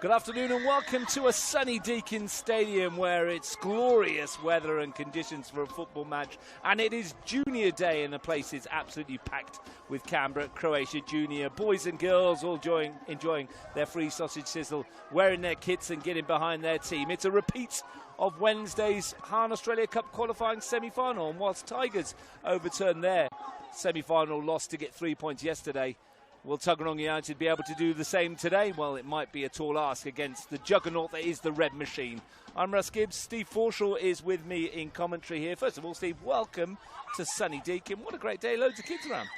Good afternoon and welcome to a sunny Deakin Stadium where it's glorious weather and conditions for a football match, and it is Junior Day and the place is absolutely packed with Canberra Croatia Junior boys and girls all enjoying their free sausage sizzle, wearing their kits and getting behind their team. It's a repeat of Wednesday's Han Australia Cup qualifying semi-final, and whilst Tigers overturned their semi-final loss to get 3 points yesterday, will Tuggeranong United be able to do the same today? Well, it might be a tall ask against the juggernaut that is the Red Machine. I'm Russ Gibbs. Steve Forshaw is with me in commentary here. First of all, Steve, welcome to sunny Deakin. What a great day. Loads of kids around.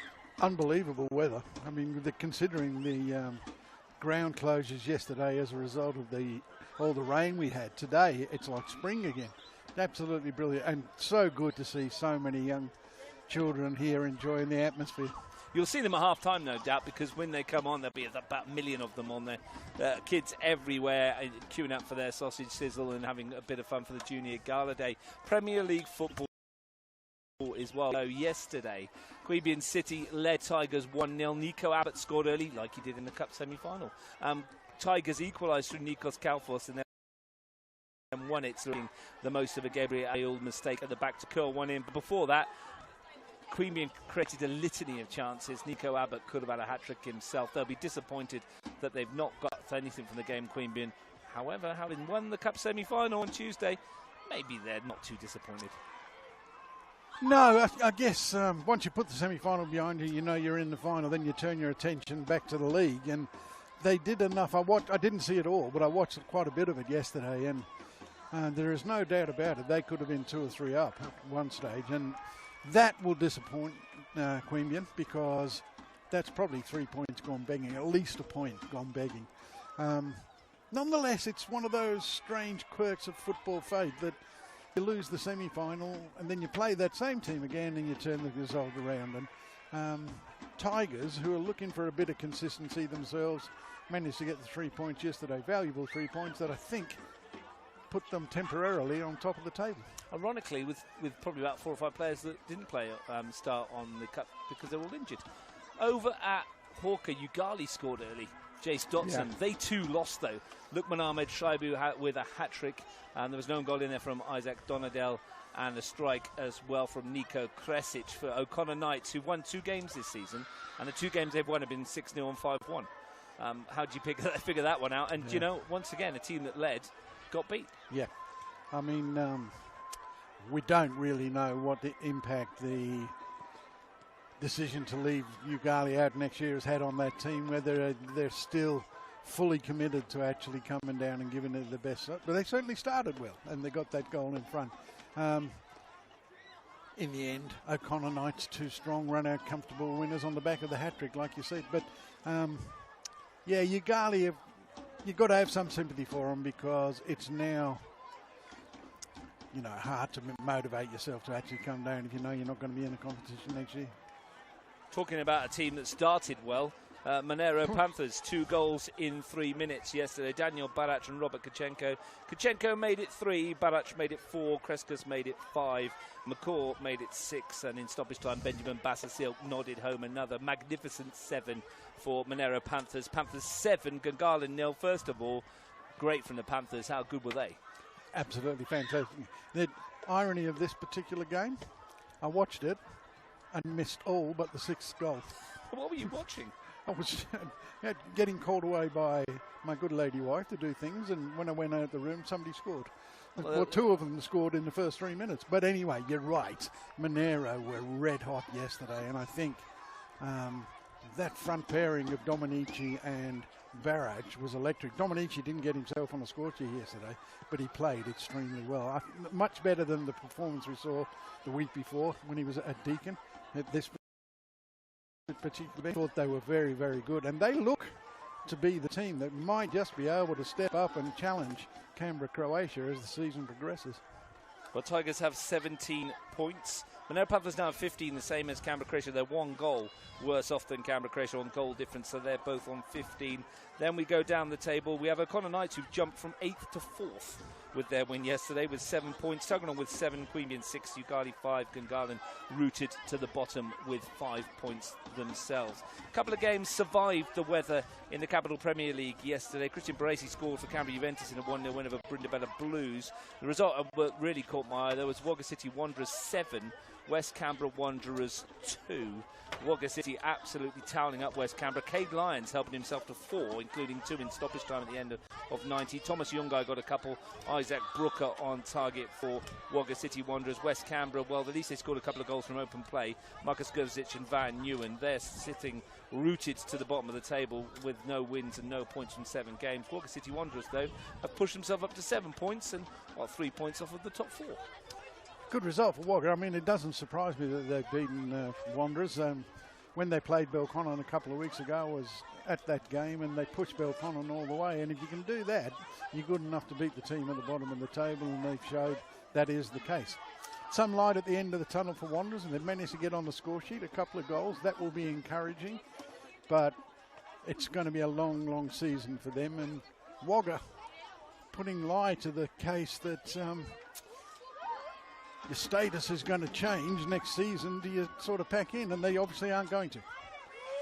Unbelievable weather. I mean, considering the ground closures yesterday as a result of all the rain we had, today it's like spring again. Absolutely brilliant, and so good to see so many young children here enjoying the atmosphere. You'll see them at half-time, no doubt, because when they come on, there'll be about a million of them on there. Kids everywhere queuing up for their sausage sizzle and having a bit of fun for the Junior Gala Day. Premier League football as well. So yesterday, Queanbeyan City led Tigers 1-0. Nico Abbott scored early, like he did in the Cup semi-final. Tigers equalised through Nikos Kalfos and then won it, through the most of a Gabriel Ayul mistake at the back to curl one in. But before that, Queanbeyan created a litany of chances. Nico Abbott could have had a hat-trick himself. They'll be disappointed that they've not got anything from the game, Queanbeyan. However, having won the Cup semi-final on Tuesday, maybe they're not too disappointed. No, I guess once you put the semi-final behind you, you know you're in the final, then you turn your attention back to the league. And they did enough. I didn't see it all, but I watched quite a bit of it yesterday. And there is no doubt about it. They could have been 2 or 3 up at one stage. And that will disappoint Queanbeyan, because that's probably 3 points gone begging, at least a point gone begging. Nonetheless, it's one of those strange quirks of football fate that you lose the semi-final and then you play that same team again and you turn the result around. And Tigers, who are looking for a bit of consistency themselves, managed to get the 3 points yesterday. Valuable 3 points that I think put them temporarily on top of the table. Ironically, with probably about 4 or 5 players that didn't play start on the Cup because they were all injured. Over at Hawker, Ugali scored early. Jace Dotson. Yeah. They too lost, though. Lukman Ahmed Shaibu with a hat-trick. And there was no goal in there from Isaac Donadell, and a strike as well from Nico Kresic for O'Connor Knights, who won 2 games this season. And the 2 games they've won have been 6-0 and 5-1. How do you figure that one out? And, you know, once again, a team that led got beat. Yeah. I mean, we don't really know what the impact the decision to leave Ugali out next year has had on that team, whether they're still fully committed to actually coming down and giving it the best. But they certainly started well, and they got that goal in front. In the end, O'Connor Knights, 2 strong, run-out, comfortable winners on the back of the hat-trick, like you said. But, yeah, Ugali, you've got to have some sympathy for them, because it's now, you know, hard to motivate yourself to actually come down if you know you're not going to be in the competition next year. Talking about a team that started well, Monero Panthers, 2 goals in 3 minutes yesterday. Daniel Barach and Robert Kachenko. Kachenko made it 3, Barach made it 4, Kreskas made it 5, McCaw made it 6, and in stoppage time, Benjamin Bassasil nodded home another magnificent 7 for Monero Panthers. Panthers 7, Gungahlin 0. First of all, great from the Panthers. How good were they? Absolutely fantastic. The irony of this particular game, I watched it and missed all but the 6th goal. What were you watching? I was getting called away by my good lady wife to do things, and when I went out of the room, somebody scored. Well, 2 of them scored in the first 3 minutes. But anyway, you're right. Monero were red hot yesterday, and I think that front pairing of Dominici and Barach was electric. Dominici didn't get himself on a scorcher yesterday, but he played extremely well. Much better than the performance we saw the week before when he was at Deakin. At this particular, I thought they were very, very good, and they look to be the team that might just be able to step up and challenge Canberra Croatia as the season progresses. Well, Tigers have 17 points. Monero Panthers now have 15, the same as Canberra Croatia. They're 1 goal worse off than Canberra Croatia on goal difference, so they're both on 15. Then we go down the table. We have O'Connor Knights, who jumped from 8th to 4th with their win yesterday with 7 points. Tuggeranong with 7, Queanbeyan 6, Ugali 5, Gungahlin rooted to the bottom with 5 points themselves. A couple of games survived the weather in the Capital Premier League yesterday. Christian Baresi scored for Canberra Juventus in a 1-0 win over Brindabella Blues. The result that really caught my eye, there was Wagga City Wanderers 7, West Canberra Wanderers 2. Wagga City absolutely toweling up West Canberra. Cade Lyons helping himself to 4, including 2 in stoppage time at the end of 90. Thomas Yungai got a couple. Isaac Brooker on target for Wagga City Wanderers. West Canberra, well, at least they scored a couple of goals from open play. Marcus Gerzic and Van Newen, they're sitting rooted to the bottom of the table with no wins and no points from 7 games. Wagga City Wanderers, though, have pushed themselves up to 7 points and 3 points off of the top 4. Good result for Wagga. I mean, it doesn't surprise me that they've beaten Wanderers. When they played Belconnen a couple of weeks ago, I was at that game and they pushed Belconnen all the way. And if you can do that, you're good enough to beat the team at the bottom of the table, and they've showed that is the case. Some light at the end of the tunnel for Wanderers, and they've managed to get on the score sheet, a couple of goals. That will be encouraging, but it's going to be a long, long season for them. And Wagga putting lie to the case that your status is going to change next season. Do you sort of pack in? And they obviously aren't going to.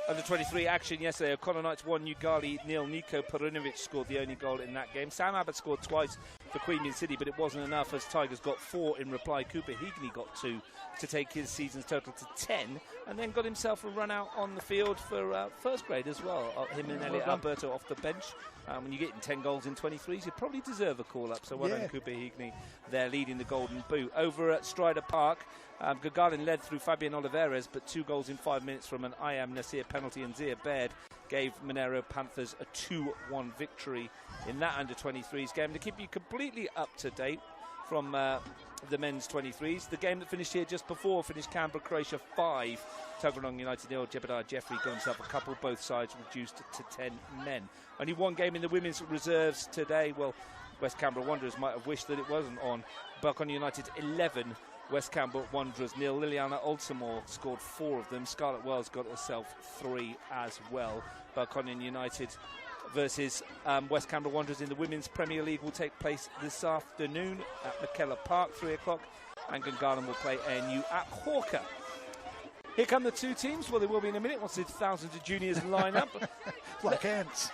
Under 23 action yesterday. O'Connor Knights 1, Ugali 0. Nico Perunovic scored the only goal in that game. Sam Abbott scored twice for Queanbeyan City, but it wasn't enough as Tigers got 4 in reply. Cooper Heagney got 2 to take his season's total to 10, and then got himself a run out on the field for first grade as well. Him and Elliot Alberto off the bench. When you're getting 10 goals in 23s, you probably deserve a call-up. So well done, Cooper Heagney. They're leading the Golden Boot. Over at Strider Park, Gagarin led through Fabian Oliveras, but 2 goals in 5 minutes from an I Am Nasir penalty, and Zia Baird gave Monero Panthers a 2-1 victory in that under-23s game. To keep you completely up to date from the men's 23s, the game that finished here just before finished Canberra Croatia 5, Tuggeranong United 0. Jebediah Jeffrey got himself a couple, both sides reduced to 10 men. Only 1 game in the women's reserves today. Well, West Canberra Wanderers might have wished that it wasn't on. Belconnen United 11, West Canberra Wanderers 0. Liliana Altamore scored 4 of them. Scarlett Wells got herself 3 as well. Belconnen United versus West Canberra Wanderers in the Women's Premier League will take place this afternoon at McKellar Park, 3 o'clock. And Gungahlin will play ANU at Hawker. Here come the 2 teams. Well, they will be in a minute once the thousands of juniors line up. Like ants.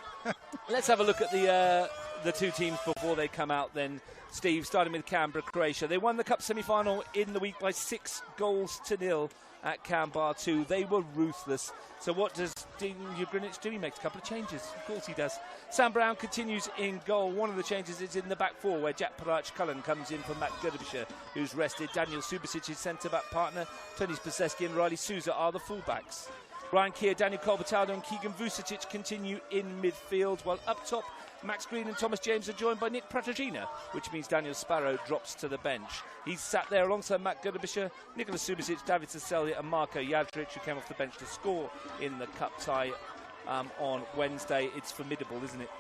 Let's have a look at the 2 teams before they come out then. Steve, starting with Canberra Croatia. They won the Cup semi-final in the week by 6 goals to 0 at Canberra 2. They were ruthless. So what does Dean Ugrinich do? He makes a couple of changes. Of course he does. Sam Brown continues in goal. One of the changes is in the back 4, where Jack Parach-Cullen comes in for Matt Derbyshire, who's rested. Daniel Subasic's centre-back partner, Tony Spaseski and Riley Souza are the full-backs. Ryan Keir, Daniel Colbertado and Keegan Vucetic continue in midfield, while up top, Max Green and Thomas James are joined by Nick Pratagina, which means Daniel Sparrow drops to the bench. He's sat there alongside Matt Derbyshire, Nicholas Subasic, David Saselli and Marco Jadric, who came off the bench to score in the cup tie on Wednesday. It's formidable, isn't it?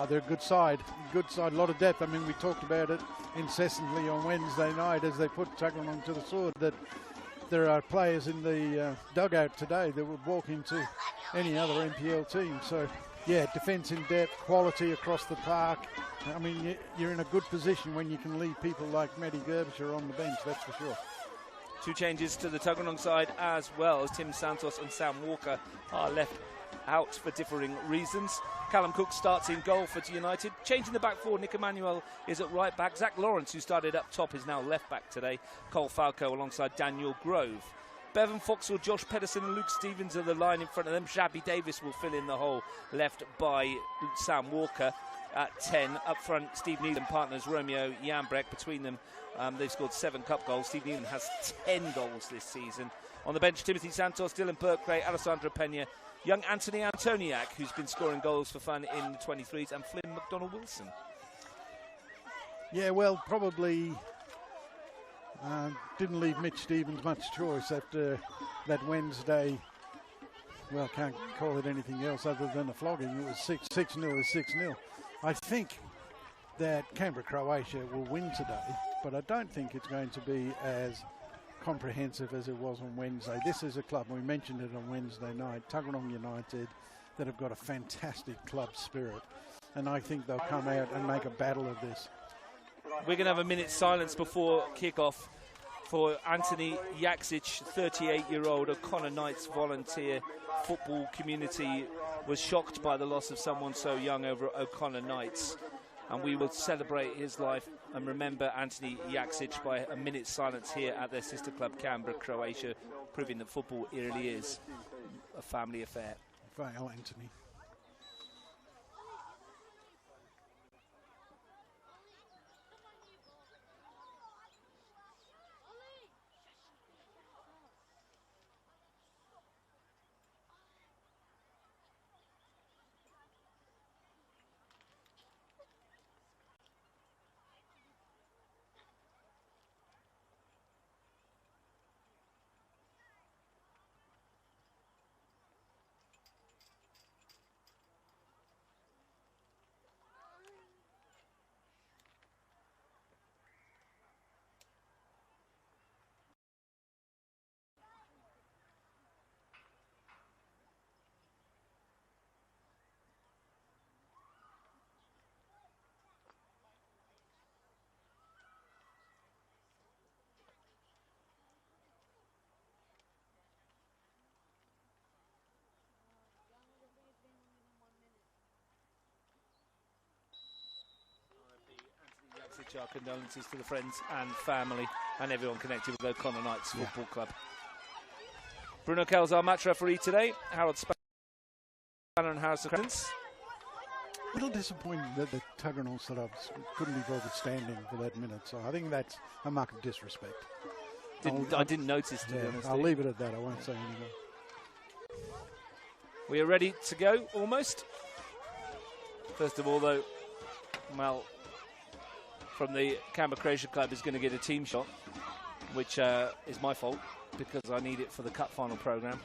They're a good side, a lot of depth. I mean, we talked about it incessantly on Wednesday night as they put Tuggeranong to the sword, that there are players in the dugout today that would walk into any other NPL team. So, yeah, defence in depth, quality across the park. I mean, you're in a good position when you can leave people like Matty Gerbisher on the bench, that's for sure. 2 changes to the Tuggeranong side as well, as Tim Santos and Sam Walker are left out for differing reasons. Callum Cook starts in goal for United. Changing the back 4, Nick Emmanuel is at right back. Zach Lawrence, who started up top, is now left back today. Cole Falco alongside Daniel Grove. Bevan Foxall, Josh Pedersen and Luke Stevens are the line in front of them. Shabby Davis will fill in the hole left by Sam Walker at 10. Up front, Steve Needham partners Romeo Jambrecht. Between them, they've scored 7 cup goals. Steve Needham has 10 goals this season. On the bench, Timothy Santos, Dylan Perkray, Alessandro Pena, young Anthony Antoniak, who's been scoring goals for fun in the 23s, and Flynn McDonald-Wilson. Yeah, well, probably didn't leave Mitch Stevens much choice after that Wednesday. Well, can't call it anything else other than a flogging. It was 6-0 is 6-0. I think that Canberra Croatia will win today, but I don't think it's going to be as comprehensive as it was on Wednesday. This is a club, we mentioned it on Wednesday night, Tuggeranong United, that have got a fantastic club spirit, and I think they'll come out and make a battle of this. We're going to have a minute's silence before kick-off for Anthony Jaksic, 38-year-old O'Connor Knights volunteer. Football community was shocked by the loss of someone so young over at O'Connor Knights, and we will celebrate his life and remember Anthony Jaksic by a minute's silence here at their sister club Canberra, Croatia, proving that football really is a family affair. Well, Anthony. Our condolences to the friends and family and everyone connected with O'Connor Knights Football Club. Bruno Kell's our match referee today. Harold Spanner and Harrison Credence. A little disappointing that the Tuggeranong setups couldn't be bothered standing for that minute, so I think that's a mark of disrespect. I didn't notice, to be honest. I'll leave it at that. I won't say anymore. We are ready to go, almost. First of all, though, Mal from the Canberra Croatia club is going to get a team shot, which is my fault because I need it for the cup final programme.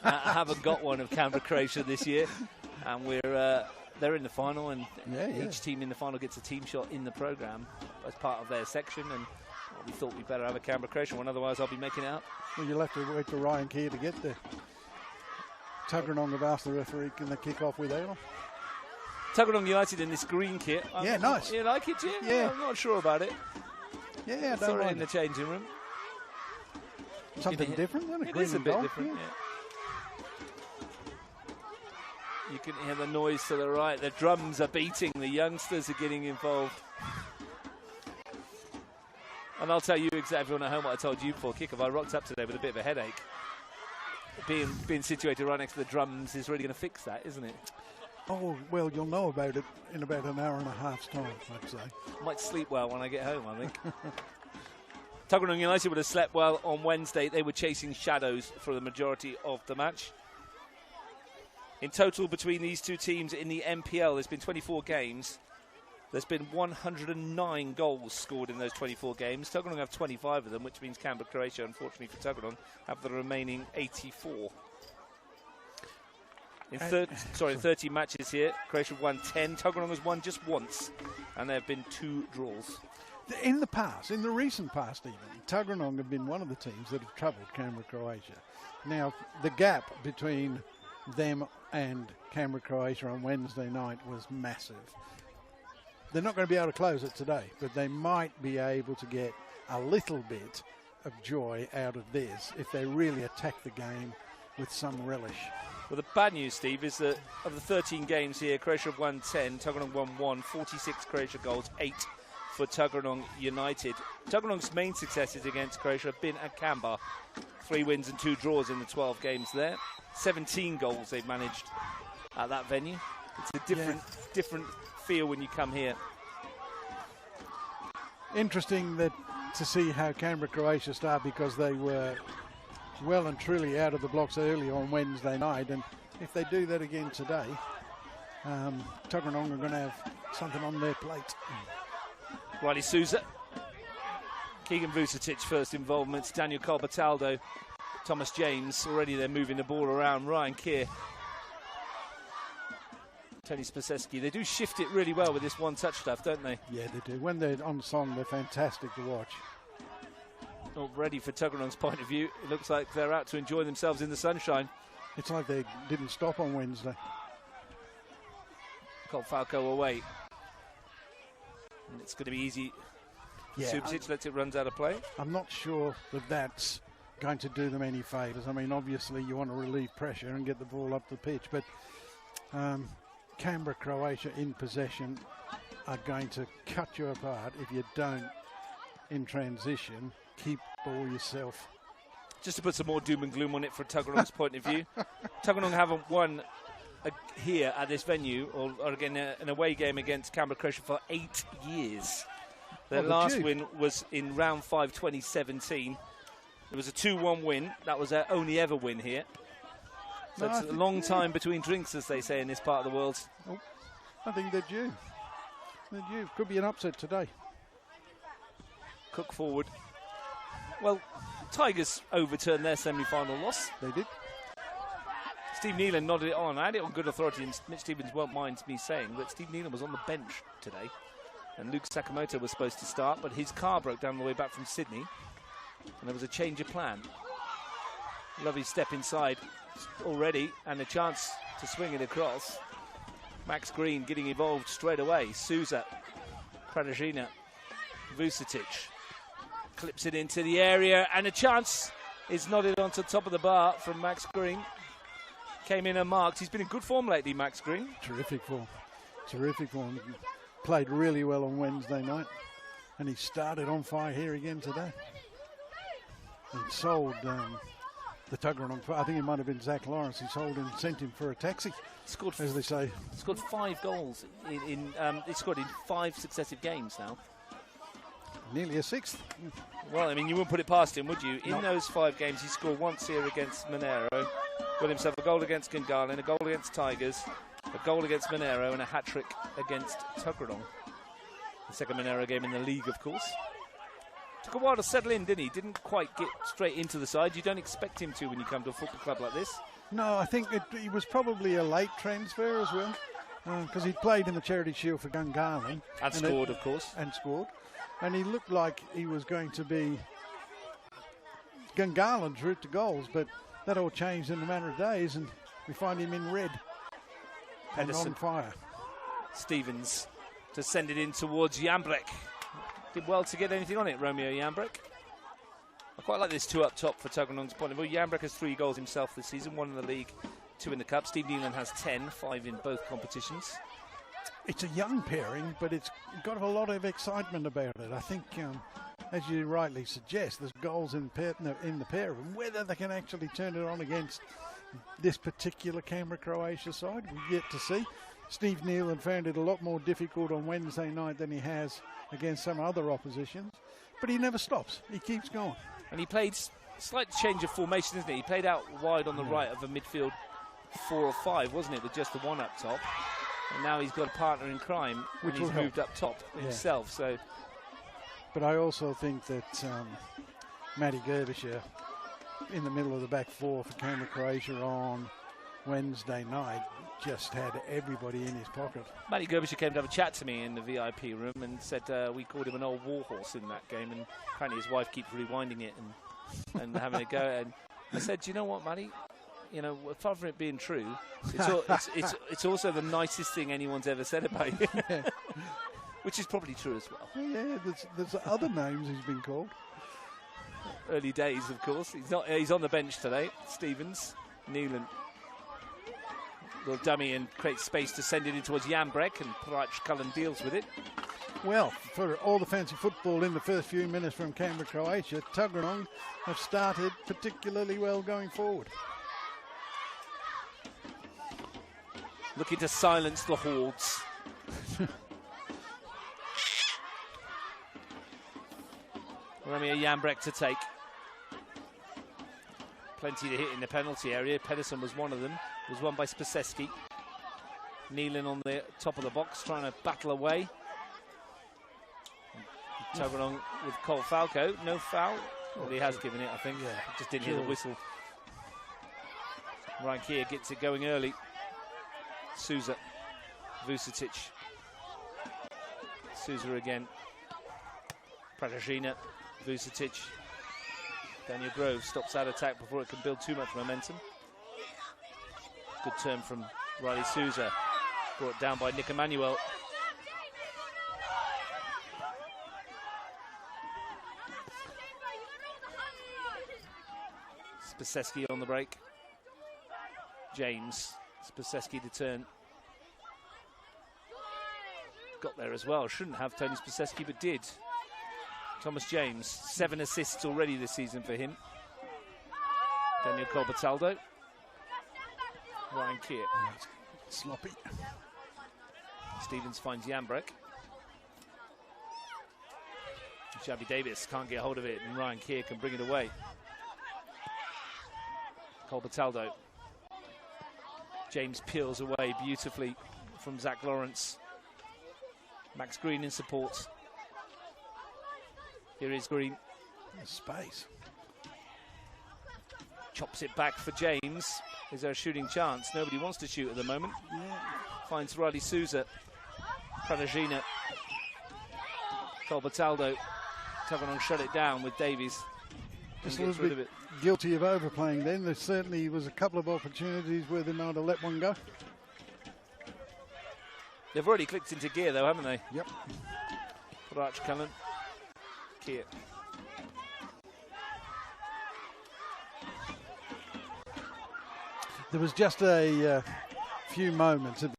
I haven't got one of Canberra Croatia this year, and they're in the final, and each team in the final gets a team shot in the programme as part of their section, and we thought we'd better have a Canberra Croatia one, otherwise I'll be making it up. Well, you'll have to wait for Ryan Keir to get there. Tuggeranong have asked the referee, can they kick off with Ayla? Tuggeranong United in this green kit. Nice. You like it, Jim? Yeah. I'm not sure about it. Yeah, I saw it in the changing room. Something different, isn't it? It is a bit different, You can hear the noise to the right. The drums are beating. The youngsters are getting involved. And I'll tell you, everyone at home, what I told you before kickoff. I rocked up today with a bit of a headache. Being situated right next to the drums is really going to fix that, isn't it? Oh, well, you'll know about it in about an hour and a half's time, I'd say. Might sleep well when I get home, I think. Tuggeranong United would have slept well on Wednesday. They were chasing shadows for the majority of the match. In total, between these two teams in the NPL, there's been 24 games. There's been 109 goals scored in those 24 games. Tuggeranong have 25 of them, which means Canberra Croatia, unfortunately for Tuggeranong, have the remaining 84. In 30 matches here, Croatia have won 10. Tuggeranong has won just once, and there have been 2 draws. In the past, in the recent past even, Tuggeranong have been one of the teams that have troubled Canberra Croatia. Now, the gap between them and Canberra Croatia on Wednesday night was massive. They're not going to be able to close it today, but they might be able to get a little bit of joy out of this if they really attack the game with some relish. Well, the bad news, Steve, is that of the 13 games here, Croatia have won 10, Tuggeranong won 1, 46 Croatia goals, 8 for Tuggeranong United. Tuggeranong's main successes against Croatia have been at Canberra. 3 wins and 2 draws in the 12 games there. 17 goals they've managed at that venue. It's a different feel when you come here. Interesting to see how Canberra Croatia start, because they were well and truly out of the blocks early on Wednesday night, and if they do that again today, Tuggeranong are going to have something on their plate. Riley Souza, Keegan Vucetic first involvements, Daniel Colbertaldo, Thomas James, already they're moving the ball around, Ryan Keir, Tony Spaseski. They do shift it really well with this one-touch stuff, don't they? Yeah, they do. When they're on song, they're fantastic to watch. Already, for Tuggeranong's point of view, it looks like they're out to enjoy themselves in the sunshine. It's like they didn't stop on Wednesday. Colt Falco away. And it's going to be easy. Yeah, Subasic lets it runs out of play. I'm not sure that that's going to do them any favours. I mean, obviously you want to relieve pressure and get the ball up the pitch, but Canberra Croatia in possession are going to cut you apart if you don't, in transition, keep ball yourself. Just to put some more doom and gloom on it from Tuggeranong's point of view, Tuggeranong haven't won here at this venue or again an away game against Canberra Croatia for 8 years. Their last win was in round 5 2017. It was a 2-1 win. That was their only ever win here. So it's a long time between drinks, as they say in this part of the world. Oh, I think they're due. They're due. Could be an upset today. Cook forward. Well, Tigers overturned their semi-final loss. They did. Steve Nealon nodded it on. I had it on good authority, and Mitch Stevens won't mind me saying that Steve Nealon was on the bench today. And Luke Sakamoto was supposed to start, but his car broke down on the way back from Sydney. And there was a change of plan. Lovely step inside already, and a chance to swing it across. Max Green getting involved straight away. Souza, Pradajina, Vucetic clips it into the area, and a chance is nodded onto the top of the bar from Max Green. Came in and marked. He's been in good form lately, Max Green. Terrific form. Terrific form. Played really well on Wednesday night, and he started on fire here again today. And sold the Tuggeranong. I think it might have been Zach Lawrence. He sold him, sent him for a taxi, scored, as they say. Scored 5 goals. He scored in 5 successive games now. Nearly a 6th. Well, I mean, you wouldn't put it past him, would you? In those 5 games, he scored once here against Monero, got himself a goal against Gungahlin, a goal against Tigers, a goal against Monero, and a hat-trick against Tuggeranong. The second Monero game in the league, of course. Took a while to settle in, didn't he? Didn't quite get straight into the side. You don't expect him to when you come to a football club like this. No, I think he was probably a late transfer as well, because he played in the Charity Shield for Gungahlin. And scored, of course. And scored. And he looked like he was going to be Gungahlин's route to goals, but that all changed in a matter of days, and we find him in red and on fire. Stevens to send it in towards Jambrek. Did well to get anything on it, Romeo Jambrek. I quite like this 2 up top for Tuggeranong's point of view. Jambrek has 3 goals himself this season, 1 in the league, 2 in the cup. Steve Nealon has 10, 5 in both competitions. It's a young pairing, but it's got a lot of excitement about it. I think, as you rightly suggest, there's goals in the pair of them. Whether they can actually turn it on against this particular Canberra Croatia side, we've yet to see. Steve Nealon found it a lot more difficult on Wednesday night than he has against some other oppositions, but he never stops. He keeps going. And he played slight change of formation, isn't he? He played out wide on the right of a midfield 4 or 5, wasn't it, with just the 1 up top. And now he's got a partner in crime, and he's moved up top himself. So, but I also think that Matty Gerbisher in the middle of the back 4 for Canberra Croatia on Wednesday night just had everybody in his pocket. Matty Gerbisher came to have a chat to me in the VIP room and said we called him an old warhorse in that game, and apparently his wife keeps rewinding it and having a go. And I said, do you know what, Matty? You know, apart from it being true, it's also the nicest thing anyone's ever said about you. Which is probably true as well. Yeah, there's other names he's been called. Early days, of course. He's on the bench today. Stevens, Nealon. Little dummy and creates space to send it in towards Jambrek, and Parach Cullen deals with it. Well, for all the fancy football in the first few minutes from Canberra Croatia, Tuggeranong have started particularly well going forward. Looking to silence the hordes. Romeo Jambrek to take. Plenty to hit in the penalty area. Pedersen was one of them. It was won by Spaseski. Nealon on the top of the box, trying to battle away. Tuggeranong with Cole Falco. No foul. Well, he has given it, I think. Yeah, just didn't hear the whistle. Ryan Keir gets it going early. Souza. Vucetic. Souza again. Pradajina. Vucetic. Daniel Grove stops that attack before it can build too much momentum. Good turn from Riley Souza. Brought down by Nick Emmanuel. Spaseski on the break. James, Spaseski to turn. Got there as well. Shouldn't have Tony Spaseski, but did. Thomas James, 7 assists already this season for him. Daniel Colbertaldo. Ryan Keir. Sloppy. Stevens finds Jambrek. Shabby Davis can't get hold of it, and Ryan Keir can bring it away. Colbertaldo. James peels away beautifully from Zach Lawrence. Max Green in support. Here is Green. There's space. Chops it back for James. Is there a shooting chance? Nobody wants to shoot at the moment. Yeah. Finds Riley Souza. Pranagina. Colbertaldo. Tuggeranong shut it down with Davies. Just a little bit guilty of overplaying then. There certainly was a couple of opportunities where they might have let one go. They've already clicked into gear though, haven't they? Yep. Arch Cullen. Keir. There was just a few moments at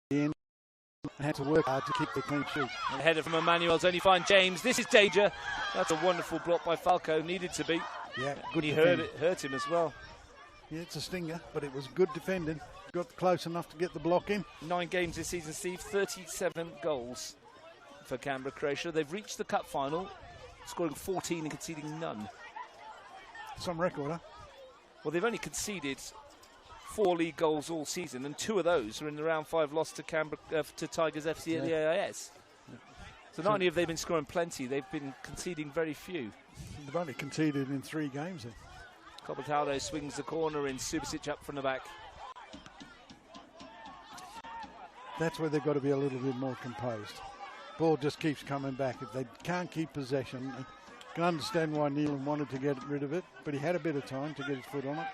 the end. Had to work hard to keep the clean sheet. And header from Emmanuel's only find James. This is danger. That's a wonderful block by Falco. Needed to be. Yeah, good. He hurt him as well. Yeah, it's a stinger, but it was good defending. Got close enough to get the block in. 9 games this season, Steve. 37 goals for Canberra Croatia. They've reached the cup final, scoring 14 and conceding none. Some record, huh? Well, they've only conceded 4 league goals all season, and 2 of those are in the round 5 loss to to Tigers FC at the AIS. Yeah. So not only have they been scoring plenty, they've been conceding very few. They've only conceded in 3 games then. Colbertaldo swings the corner in, Subasic up from the back. That's where they've got to be a little bit more composed. Ball just keeps coming back. If they can't keep possession, I can understand why Neelan wanted to get rid of it, but he had a bit of time to get his foot on it.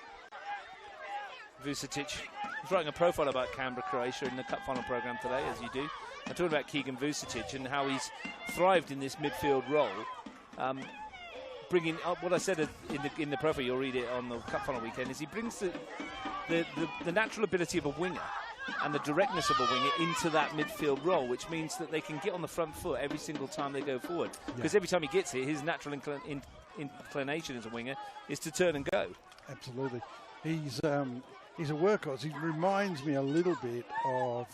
Vucetic. He's writing a profile about Canberra Croatia in the cup final programme today, as you do. I'm talking about Keegan Vucetic and how he's thrived in this midfield role. Bringing up what I said in the profile, you'll read it on the cup final weekend, is he brings the natural ability of a winger and the directness of a winger into that midfield role, which means that they can get on the front foot every single time they go forward. Because every time he gets it, his natural inclination as a winger is to turn and go. Absolutely. He's a workhorse. He reminds me a little bit of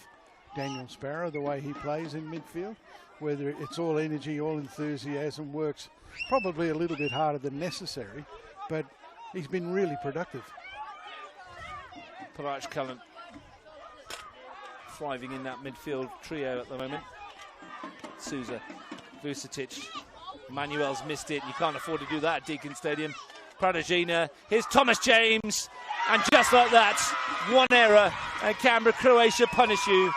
Daniel Sparrow, the way he plays in midfield, whether it's all energy, all enthusiasm, works probably a little bit harder than necessary, but he's been really productive. Parach Cullen thriving in that midfield trio at the moment. Souza, Vucetic, Manuel's missed it. You can't afford to do that at Deakin Stadium. Pranagina, here's Thomas James, and just like that, one error, and Canberra Croatia punish you.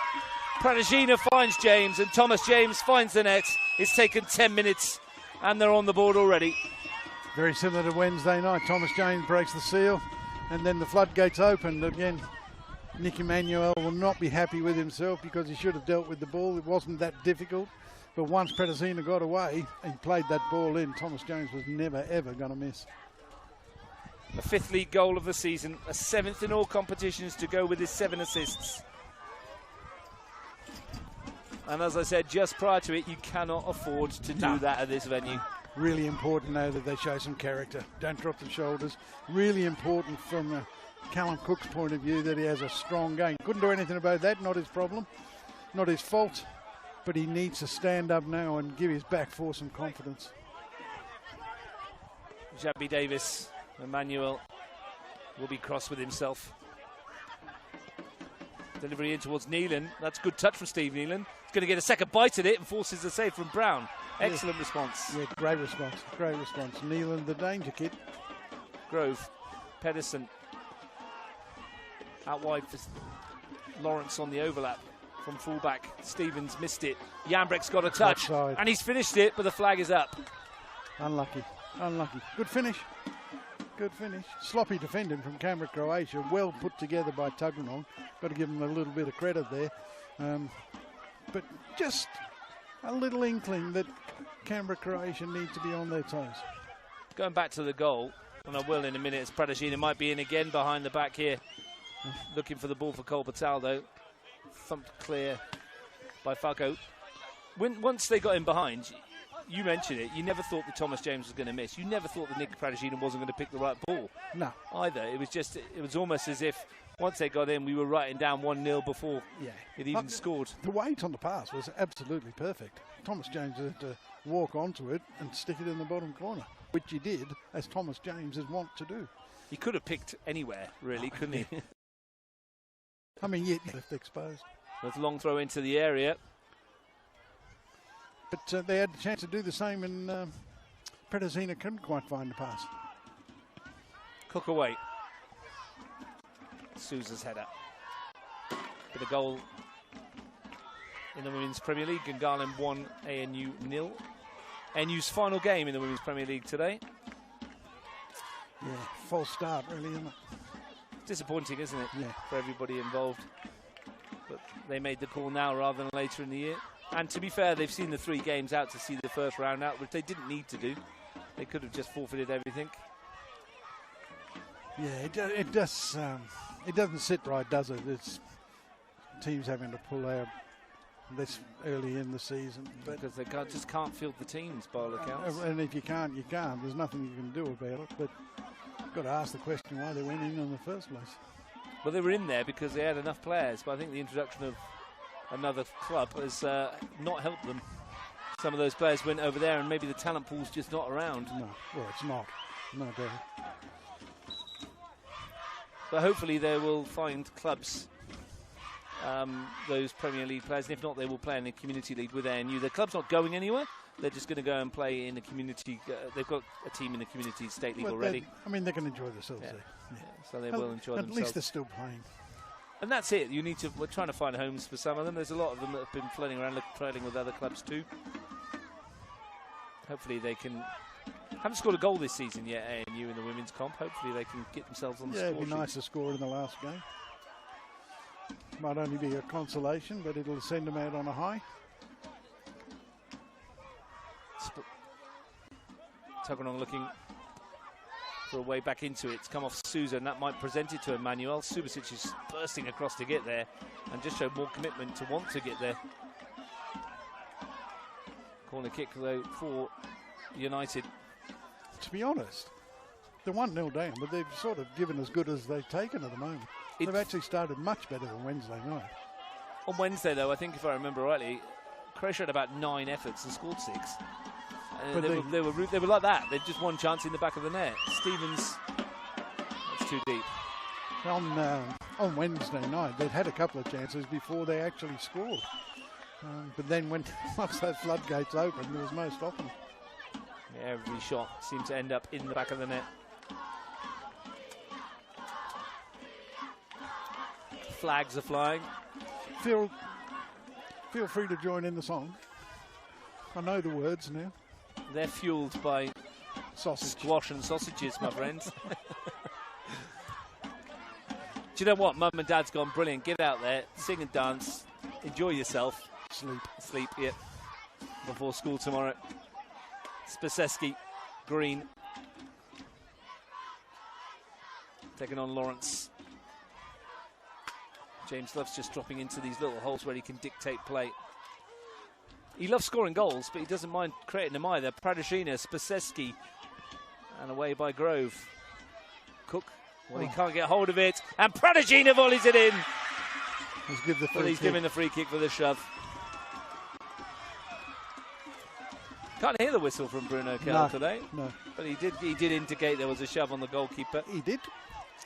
Pranagina finds James, and Thomas James finds the net. It's taken 10 minutes, and they're on the board already. Very similar to Wednesday night. Thomas James breaks the seal, and then the floodgates open again. Nick Emmanuel will not be happy with himself because he should have dealt with the ball. It wasn't that difficult. But once Pranagina got away and played that ball in, Thomas James was never, ever going to miss. A 5th league goal of the season, a 7th in all competitions to go with his 7 assists. And as I said just prior to it, you cannot afford to do that at this venue. Really important now that they show some character. Don't drop the shoulders. Really important from Callum Cook's point of view that he has a strong game. Couldn't do anything about that, not his problem, not his fault, but he needs to stand up now and give his back four some confidence. Shabby Davis, Emmanuel will be cross with himself. Delivery in towards Neelan. That's good touch from Steve Neelan. He's going to get a second bite at it and forces the save from Brown. Excellent response. Yeah, great response. Great response. Neelan, the danger kid. Grove, Pedersen. Out wide for Lawrence on the overlap from fullback. Stevens missed it. Jambrek's got a touch. Offside. And he's finished it, but the flag is up. Unlucky. Unlucky. Good finish. Good finish. Sloppy defending from Canberra Croatia. Well put together by Tuggeranong. Got to give him a little bit of credit there. But just a little inkling that Canberra Croatia need to be on their toes. Going back to the goal, and I will in a minute, as Pradashina might be in again behind the back here. Looking for the ball for Cole Bataldo. Thumped clear by Falco. Once they got in behind, you mentioned it, you never thought that Thomas James was going to miss. You never thought that Nick Pradashina wasn't going to pick the right ball. No. Either. It was almost as if once they got in, we were writing down 1-0 before it even scored. The weight on the pass was absolutely perfect. Thomas James had to walk onto it and stick it in the bottom corner, which he did, as Thomas James is wont to do. He could have picked anywhere, really, couldn't he? I mean, yet left exposed. With long throw into the area. But they had the chance to do the same, and Pradashina couldn't quite find the pass. Cook away. Sousa's header. Bit of goal in the Women's Premier League. Gungahlin 1, ANU 0. ANU's final game in the Women's Premier League today. Yeah, false start, really, isn't it? Disappointing, isn't it? Yeah. For everybody involved. But they made the call now rather than later in the year. And to be fair, they've seen the 3 games out to see the first round out, which they didn't need to do. They could have just forfeited everything. Yeah, it does. It doesn't sit right, does it? It's teams having to pull out this early in the season, but because they just can't field the teams by all accounts. And if you can't, you can't. There's nothing you can do about it. But you've got to ask the question why they went in the first place. Well, they were in there because they had enough players, but I think the introduction of another club has not helped them. Some of those players went over there, and maybe the talent pool's just not around. No, well, it's not. No doubt. But hopefully they will find clubs, those Premier League players, and if not, they will play in the Community League with ANU. The club's not going anywhere. They're just going to go and play in the community. They've got a team in the Community State League already. I mean, they can enjoy themselves there. Yeah, so they will enjoy themselves. At least they're still playing. And that's it. We're trying to find homes for some of them. There's a lot of them that have been floating around, trailing with other clubs too. Hopefully they can. Haven't scored a goal this season yet, ANU in the women's comp. Hopefully they can get themselves on the score sheet. Yeah, it'd be nice to score in the last game. Might only be a consolation, but it'll send them out on a high. Tuggeranong looking for a way back into it. It's come off Sousa, and that might present it to Emmanuel. Subasic is bursting across to get there and just showed more commitment to want to get there. Corner kick, though, for United. To be honest, they're 1-0 down, but they've sort of given as good as they've taken at the moment. They've actually started much better than Wednesday night. On Wednesday, though, I think if I remember rightly, Croatia had about 9 efforts and scored 6. They were like that. They'd just one chance in the back of the net. Stevens, that's too deep. On Wednesday night, they'd had a couple of chances before they actually scored. But then once those floodgates opened, there was most often. Yeah, every shot seemed to end up in the back of the net. Flags are flying. Feel free to join in the song. I know the words now. They're fueled by squash and sausages, my friends. Do you know what? Mum and Dad's gone brilliant. Get out there, sing and dance, enjoy yourself. Sleep, yeah. Before school tomorrow. Spaseski, Green. Taking on Lawrence. James loves just dropping into these little holes where he can dictate play. He loves scoring goals, but he doesn't mind creating them either. Pradashina, Spaseski, and away by Grove. Cook, he can't get hold of it, and Pradashina volleys it in. He's giving the free kick for the shove. Can't hear the whistle from Bruno Kell today. No. But he did indicate there was a shove on the goalkeeper. He did.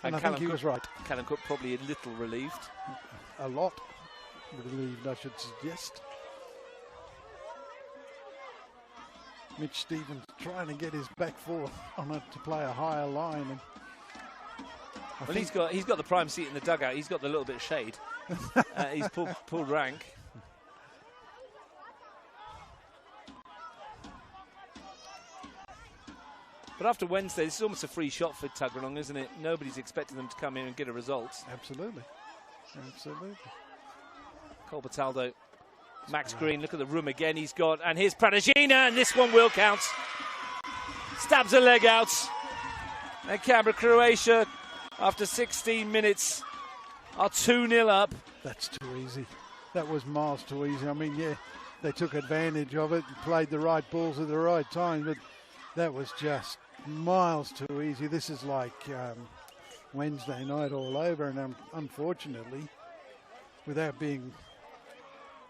And I think he was right. Callum Cook probably a little relieved. A lot relieved, I should suggest. Mitch Stevens trying to get his back four on it to play a higher line. And he's got the prime seat in the dugout. He's got the little bit of shade. He's pulled rank. But after Wednesday, this is almost a free shot for Tuggeranong, isn't it? Nobody's expecting them to come in and get a result. Absolutely. Cole Bataldo. Max Green, look at the room again he's got. And here's Pradashina, and this one will count. Stabs a leg out. And Canberra Croatia, after 16 minutes, are 2-0 up. That's too easy. That was miles too easy. I mean, yeah, they took advantage of it and played the right balls at the right time, but that was just miles too easy. This is like Wednesday night all over, and unfortunately, without being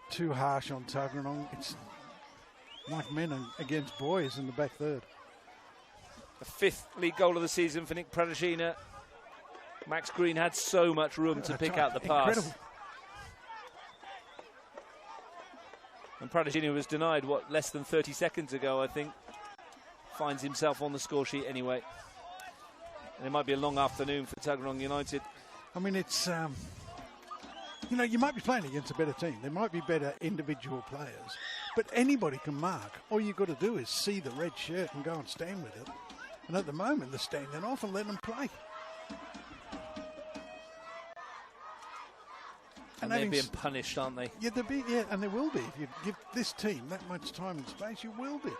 too harsh on Tuggeranong, it's like men against boys in the back third. The 5th league goal of the season for Nick Pradashina. Max Green had so much room to pick out the pass. Incredible. And Pradashina was denied, less than 30 seconds ago, I think. Finds himself on the score sheet anyway. And it might be a long afternoon for Tuggeranong United. I mean, it's, you might be playing against a better team. There might be better individual players. But anybody can mark. All you've got to do is see the red shirt and go and stand with it. And at the moment, they're standing off and letting them play. And they're being punished, aren't they? Yeah, and they will be. If you give this team that much time and space, you will be.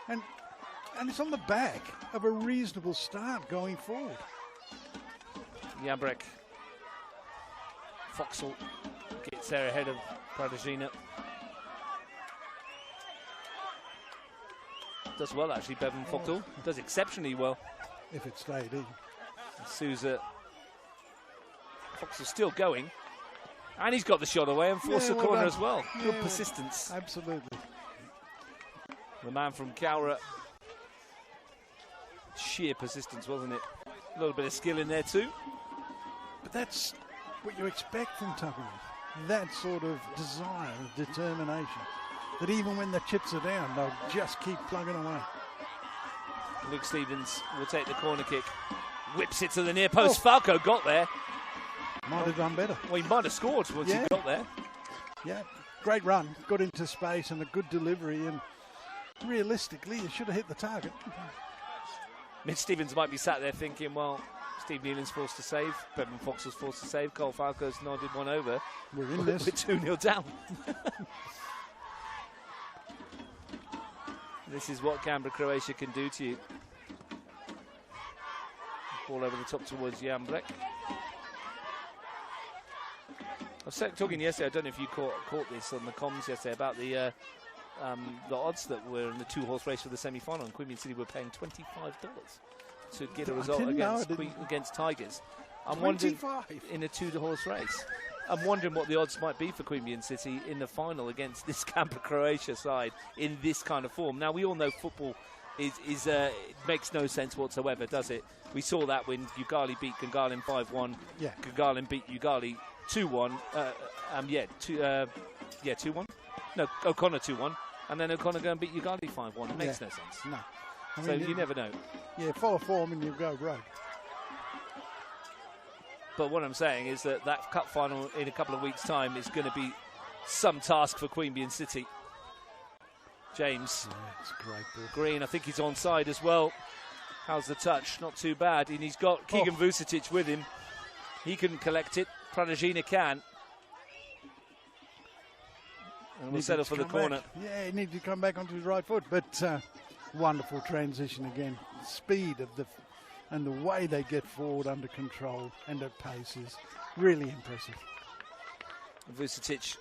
And it's on the back of a reasonable start going forward. Jambrek. Foxall gets there ahead of Pradashina. Does well, actually, Bevan Foxall. Does exceptionally well. If it stayed in. Sousa. Foxall's still going. And he's got the shot away and forced the corner as well. Good persistence. Absolutely. The man from Cowra. Sheer persistence, wasn't it? A little bit of skill in there too. But that's what you expect from Tuggeranong. That sort of desire, determination. That even when the chips are down, they'll just keep plugging away. Luke Stevens will take the corner kick. Whips it to the near post. Falco got there. Might have done better. Well, he might have scored once he got there. Yeah, great run. Got into space and a good delivery. And realistically, you should have hit the target. Mitch Stevens might be sat there thinking, well, Steve Nealon's forced to save. Bevan Fox was forced to save. Cole Falco's nodded one over. We're in this. We're 2-0 down. This is what Canberra Croatia can do to you. Ball over the top towards Jambrek. I was talking yesterday, I don't know if you caught this on the comms yesterday, about the odds that were in the 2-horse race for the semi-final. And Queen City were paying $25 to get a result against Tigers. I'm wondering, in a 2-horse race, I'm wondering what the odds might be for Queen City in the final against this Canberra Croatia side in this kind of form. Now, we all know football it makes no sense whatsoever, does it? We saw that when Ugali beat Gungahlin 5-1. Yeah. Gungahlin beat Ugali 2-1. 2-1. No, O'Connor 2-1. And then O'Connor go and beat Ugali 5-1. It makes no sense. No. I mean, so you never know. Yeah, follow form and you go rogue. But what I'm saying is that cup final in a couple of weeks' time is going to be some task for Queanbeyan City. James. Yeah, it's a great ball. Green, I think he's onside as well. How's the touch? Not too bad. And he's got Keegan Vucetic with him. He couldn't collect it. Pradashina can. And we'll settle for the corner. Yeah, he needed to come back onto his right foot. But wonderful transition again. Speed of and the way they get forward under control and at pace is really impressive. Vucetic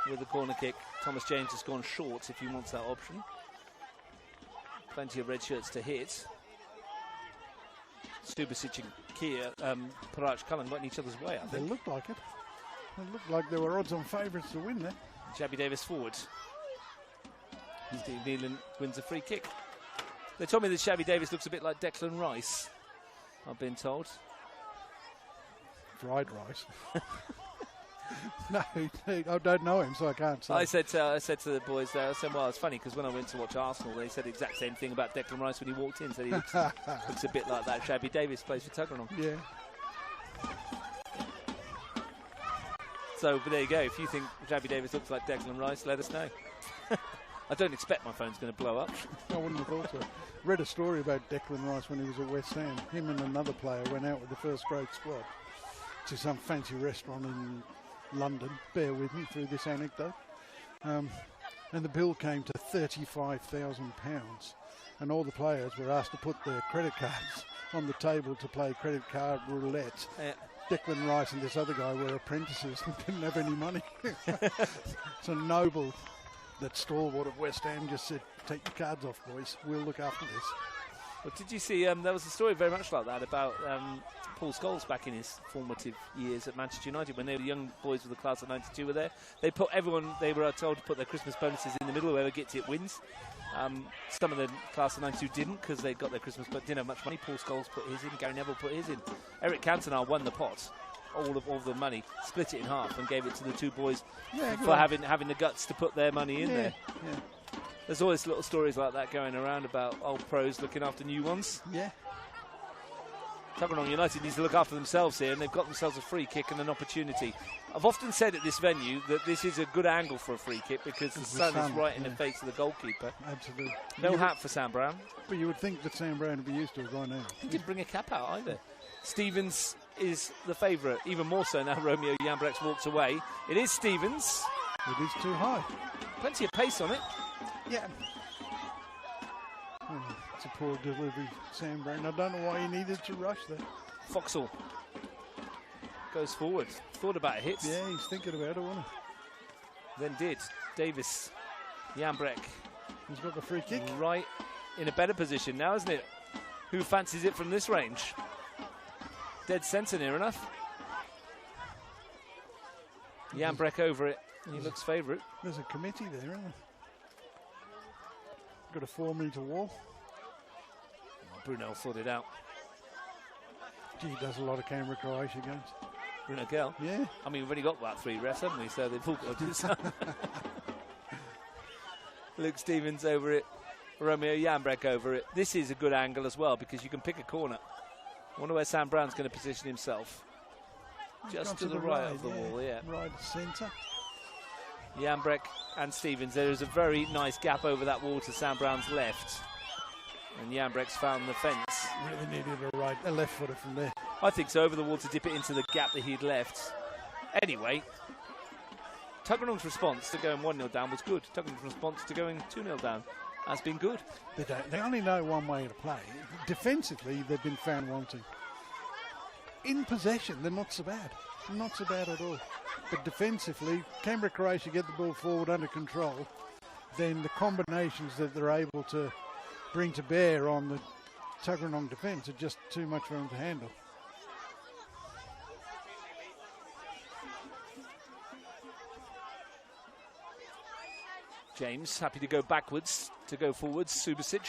with the corner kick. Thomas James has gone short if he wants that option. Plenty of red shirts to hit. Subasic and Kia, Parach Cullen got in each other's way, I think. They looked like it. It looked like there were odds-on favourites to win there. Jabby Davis forward. Steve Nealon wins a free kick. They told me that Shabby Davis looks a bit like Declan Rice, I've been told. Fried rice. No, I don't know him, so I can't say. I said to the boys there, I said, well, it's funny because when I went to watch Arsenal, they said the exact same thing about Declan Rice when he walked in. Said he looks a bit like that. Shabby Davis plays for Tuggeranong. Yeah. So but there you go. If you think Shabby Davis looks like Declan Rice, let us know. I don't expect my phone's going to blow up. I wouldn't have thought so. Read a story about Declan Rice when he was at West Ham. Him and another player went out with the first grade squad to some fancy restaurant in London. Bear with me through this anecdote. And the bill came to £35,000. and all the players were asked to put their credit cards on the table to play credit card roulette. Declan Rice and this other guy were apprentices and didn't have any money. So Noble, that stalwart of West Ham, just said, take your cards off, boys. We'll look after this. Well, did you see, there was a story very much like that about Paul Scholes back in his formative years at Manchester United when they were young boys with the class of 92 were there. They put everyone, they were told to put their Christmas bonuses in the middle, whoever gets it wins. Some of the class of 92 didn't because they got their Christmas but didn't have much money. Paul Scholes put his in, Gary Neville put his in. Eric Cantona won the pot, all of the money, split it in half and gave it to the two boys for having the guts to put their money in there. Yeah. There's always little stories like that going around about old pros looking after new ones. Yeah. Tuggeranong United needs to look after themselves here, and they've got themselves a free kick and an opportunity. I've often said at this venue that this is a good angle for a free kick because the sun is right in the face of the goalkeeper. Absolutely. No hat for Sam Brown. But you would think that Sam Brown would be used to it right now. He didn't bring a cap out either. Stevens is the favourite, even more so now Romeo Jambrecht walks away. It is Stevens. It is too high. Plenty of pace on it. Yeah. Oh, it's a poor delivery, Sam Brown. I don't know why he needed to rush there. Foxall goes forward. Thought about a hit. Yeah, he's thinking about it, wasn't he? Then did. Davis. Jambrecht. He's got the free kick. Right in a better position now, isn't it? Who fancies it from this range? Dead centre near enough. Jambrecht over it. He looks favourite. There's a committee there, isn't there? Got a 4-metre wall. Bruno thought it out. Gee, he does a lot of Canberra Croatia games. Bruno Kell? Yeah. I mean, we've only got about 3 refs, haven't we? So they've all got to do something. Luke Stevens over it. Romeo Jambrecht over it. This is a good angle as well because you can pick a corner. I wonder where Sam Brown's going to position himself. Just to the right of the wall, yeah. Right centre. Jambrecht and Stevens. There is a very nice gap over that wall to Sam Brown's left. And Jambrecht's found the fence. Really needed a left footer from there. I think so, over the wall to dip it into the gap that he'd left. Anyway, Tuggeranong's response to going 1-0 down was good. Tuggeranong's response to going 2-0 down has been good. They only know one way to play. Defensively, they've been found wanting. In possession, they're not so bad. Not so bad at all. But defensively, Canberra Croatia get the ball forward under control. Then the combinations that they're able to bring to bear on the Tuggeranong defence are just too much for them to handle. James happy to go backwards, to go forwards. Subasic.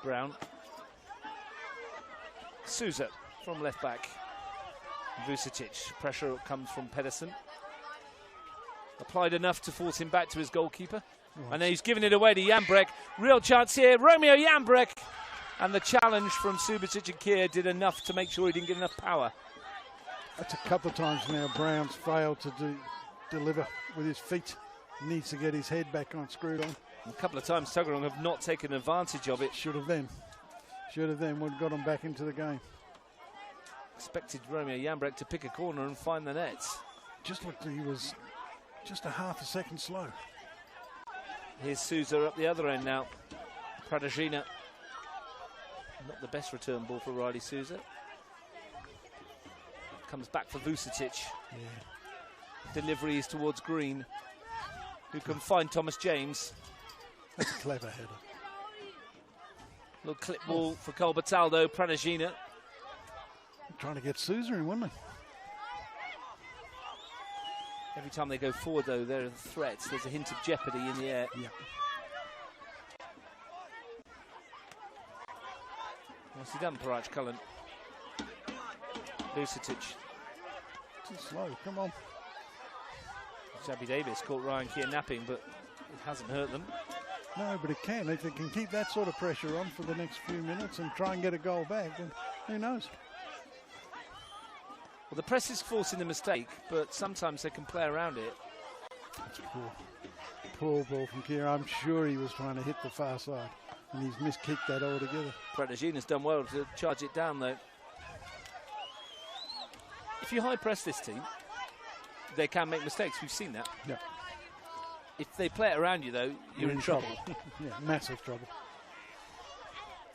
Brown. Souza from left back. Vucetic. Pressure comes from Pedersen. Applied enough to force him back to his goalkeeper. And then he's given it away to Jambrecht. Real chance here. Romeo Jambrecht. And the challenge from Subasic and Kier did enough to make sure he didn't get enough power. That's a couple of times now Brown's failed to deliver with his feet. Needs to get his head back on, screwed on. A couple of times Tuggeranong have not taken advantage of it. Should have then. Would have got him back into the game. Expected Romeo Jambrecht to pick a corner and find the net. Just looked like he was just a half a second slow. Here's Souza up the other end now. Pradajina. Not the best return ball for Riley Souza. Comes back for Vucetic. Yeah. Delivery is towards Green, who can find Thomas James. That's a clever header. Little clip ball for Cole Bataldo. Pradajina. Trying to get Souza in, wasn't he? Every time they go forward, though, there are threats. There's a hint of jeopardy in the air. Yeah. What's he done, Parach Cullen? Vucetic. Too slow, come on. Zabby Davis caught Ryan Keir napping, but it hasn't hurt them. No, but it can. If they can keep that sort of pressure on for the next few minutes and try and get a goal back, then who knows? Well, the press is forcing the mistake, but sometimes they can play around it. That's poor. Poor ball from Keir. I'm sure he was trying to hit the far side, and he's miskicked that altogether. Pradajina's done well to charge it down, though. If you high press this team, they can make mistakes. We've seen that. Yeah. If they play it around you, though, you're in trouble. Yeah, massive trouble.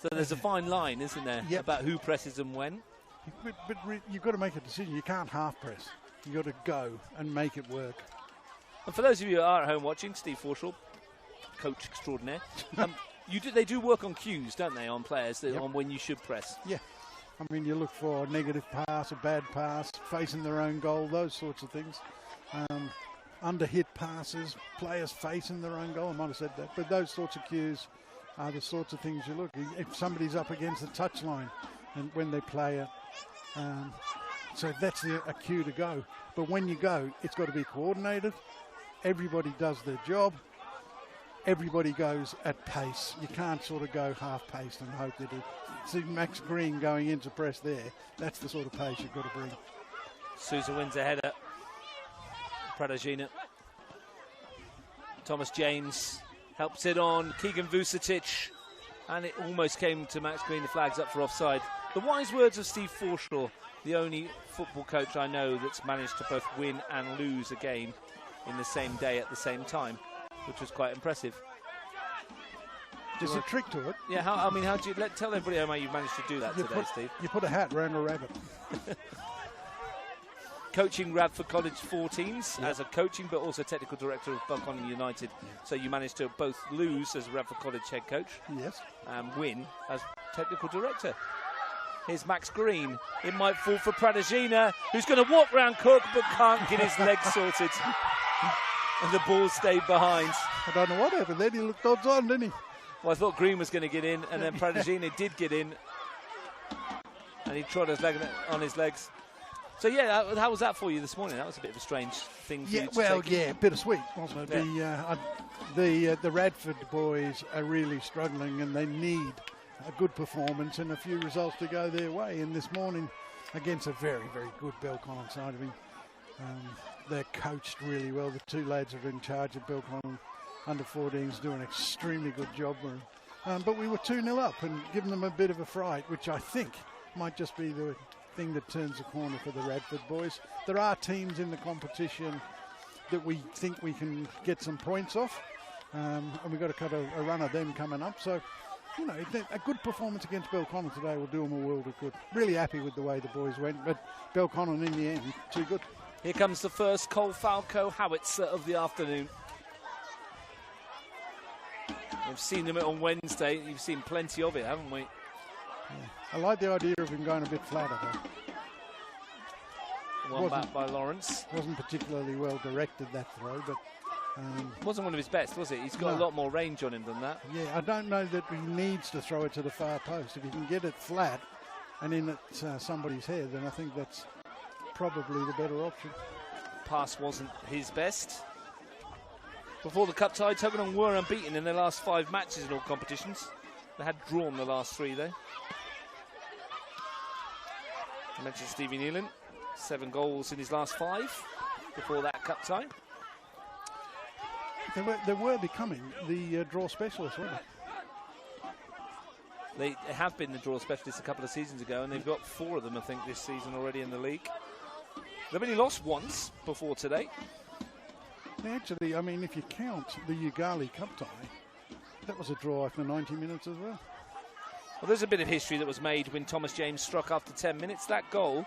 So there's a fine line, isn't there, about who presses and when? But you've got to make a decision. You can't half press. You've got to go and make it work. And for those of you who are at home watching, Steve Forshaw, coach extraordinaire, they do work on cues, don't they, on players, on when you should press? Yeah. I mean, you look for a negative pass, a bad pass, facing their own goal, those sorts of things. Under-hit passes, players facing their own goal, I might have said that. But those sorts of cues are the sorts of things you look. If somebody's up against the touchline and when they play it, so that's a cue to go. But when you go, it's got to be coordinated. Everybody does their job. Everybody goes at pace. You can't sort of go half-paced and hope that see Max Green going into press there. That's the sort of pace you've got to bring. Sousa wins a header. Pradajina. Thomas James helps it on. Keegan Vucetic. And it almost came to Max Green. The flag's up for offside. The wise words of Steve Forshaw, the only football coach I know that's managed to both win and lose a game in the same day at the same time, which was quite impressive. There's a trick to it. Yeah, how do you tell everybody how you've managed to do that today, Steve? You put a hat around a rabbit. Coaching Radford College 14s as a coaching, but also technical director of Belconnen United. So you managed to both lose as Radford College head coach, and win as technical director. Here's Max Green. It might fall for Pradajina, who's going to walk round Cook, but can't get his legs sorted. And the ball stayed behind. I don't know what happened then. He looked odds on, didn't he? Well, I thought Green was going to get in, and then Pradajina did get in. And he trod his leg on his legs. So, yeah, how was that for you this morning? That was a bit of a strange thing for you to take in. bittersweet, wasn't it? Yeah. The Radford boys are really struggling, and they need a good performance and a few results to go their way. And this morning, against a very, very good Belconnen side of him, they're coached really well. The two lads are in charge of Belconnen under-14s, do an extremely good job. But we were 2-0 up and giving them a bit of a fright, which I think might just be the thing that turns the corner for the Radford boys. There are teams in the competition that we think we can get some points off, and we've got a run of them coming up. So, you know, a good performance against Belconnen today will do them a world of good. Really happy with the way the boys went, but Belconnen in the end, too good. Here comes the first Cole Falco howitzer of the afternoon. We've seen them on Wednesday. You've seen plenty of it, haven't we? Yeah. I like the idea of him going a bit flatter, though. One back by Lawrence. Wasn't particularly well directed, that throw, but... wasn't one of his best, was it? He's got a lot more range on him than that. Yeah, I don't know that he needs to throw it to the far post. If he can get it flat and in at somebody's head, then I think that's probably the better option. Pass wasn't his best. Before the cup tie, Tuggeranong were unbeaten in their last 5 matches in all competitions. They had drawn the last 3, though. I mentioned Stevie Nealon, 7 goals in his last 5 before that cup tie. They were becoming the draw specialists, weren't they? They have been the draw specialists a couple of seasons ago, and they've got 4 of them, I think, this season already in the league. They've only lost once before today. Actually, I mean, if you count the Ugali Cup tie, that was a draw after 90 minutes as well. Well, there's a bit of history that was made when Thomas James struck after 10 minutes. That goal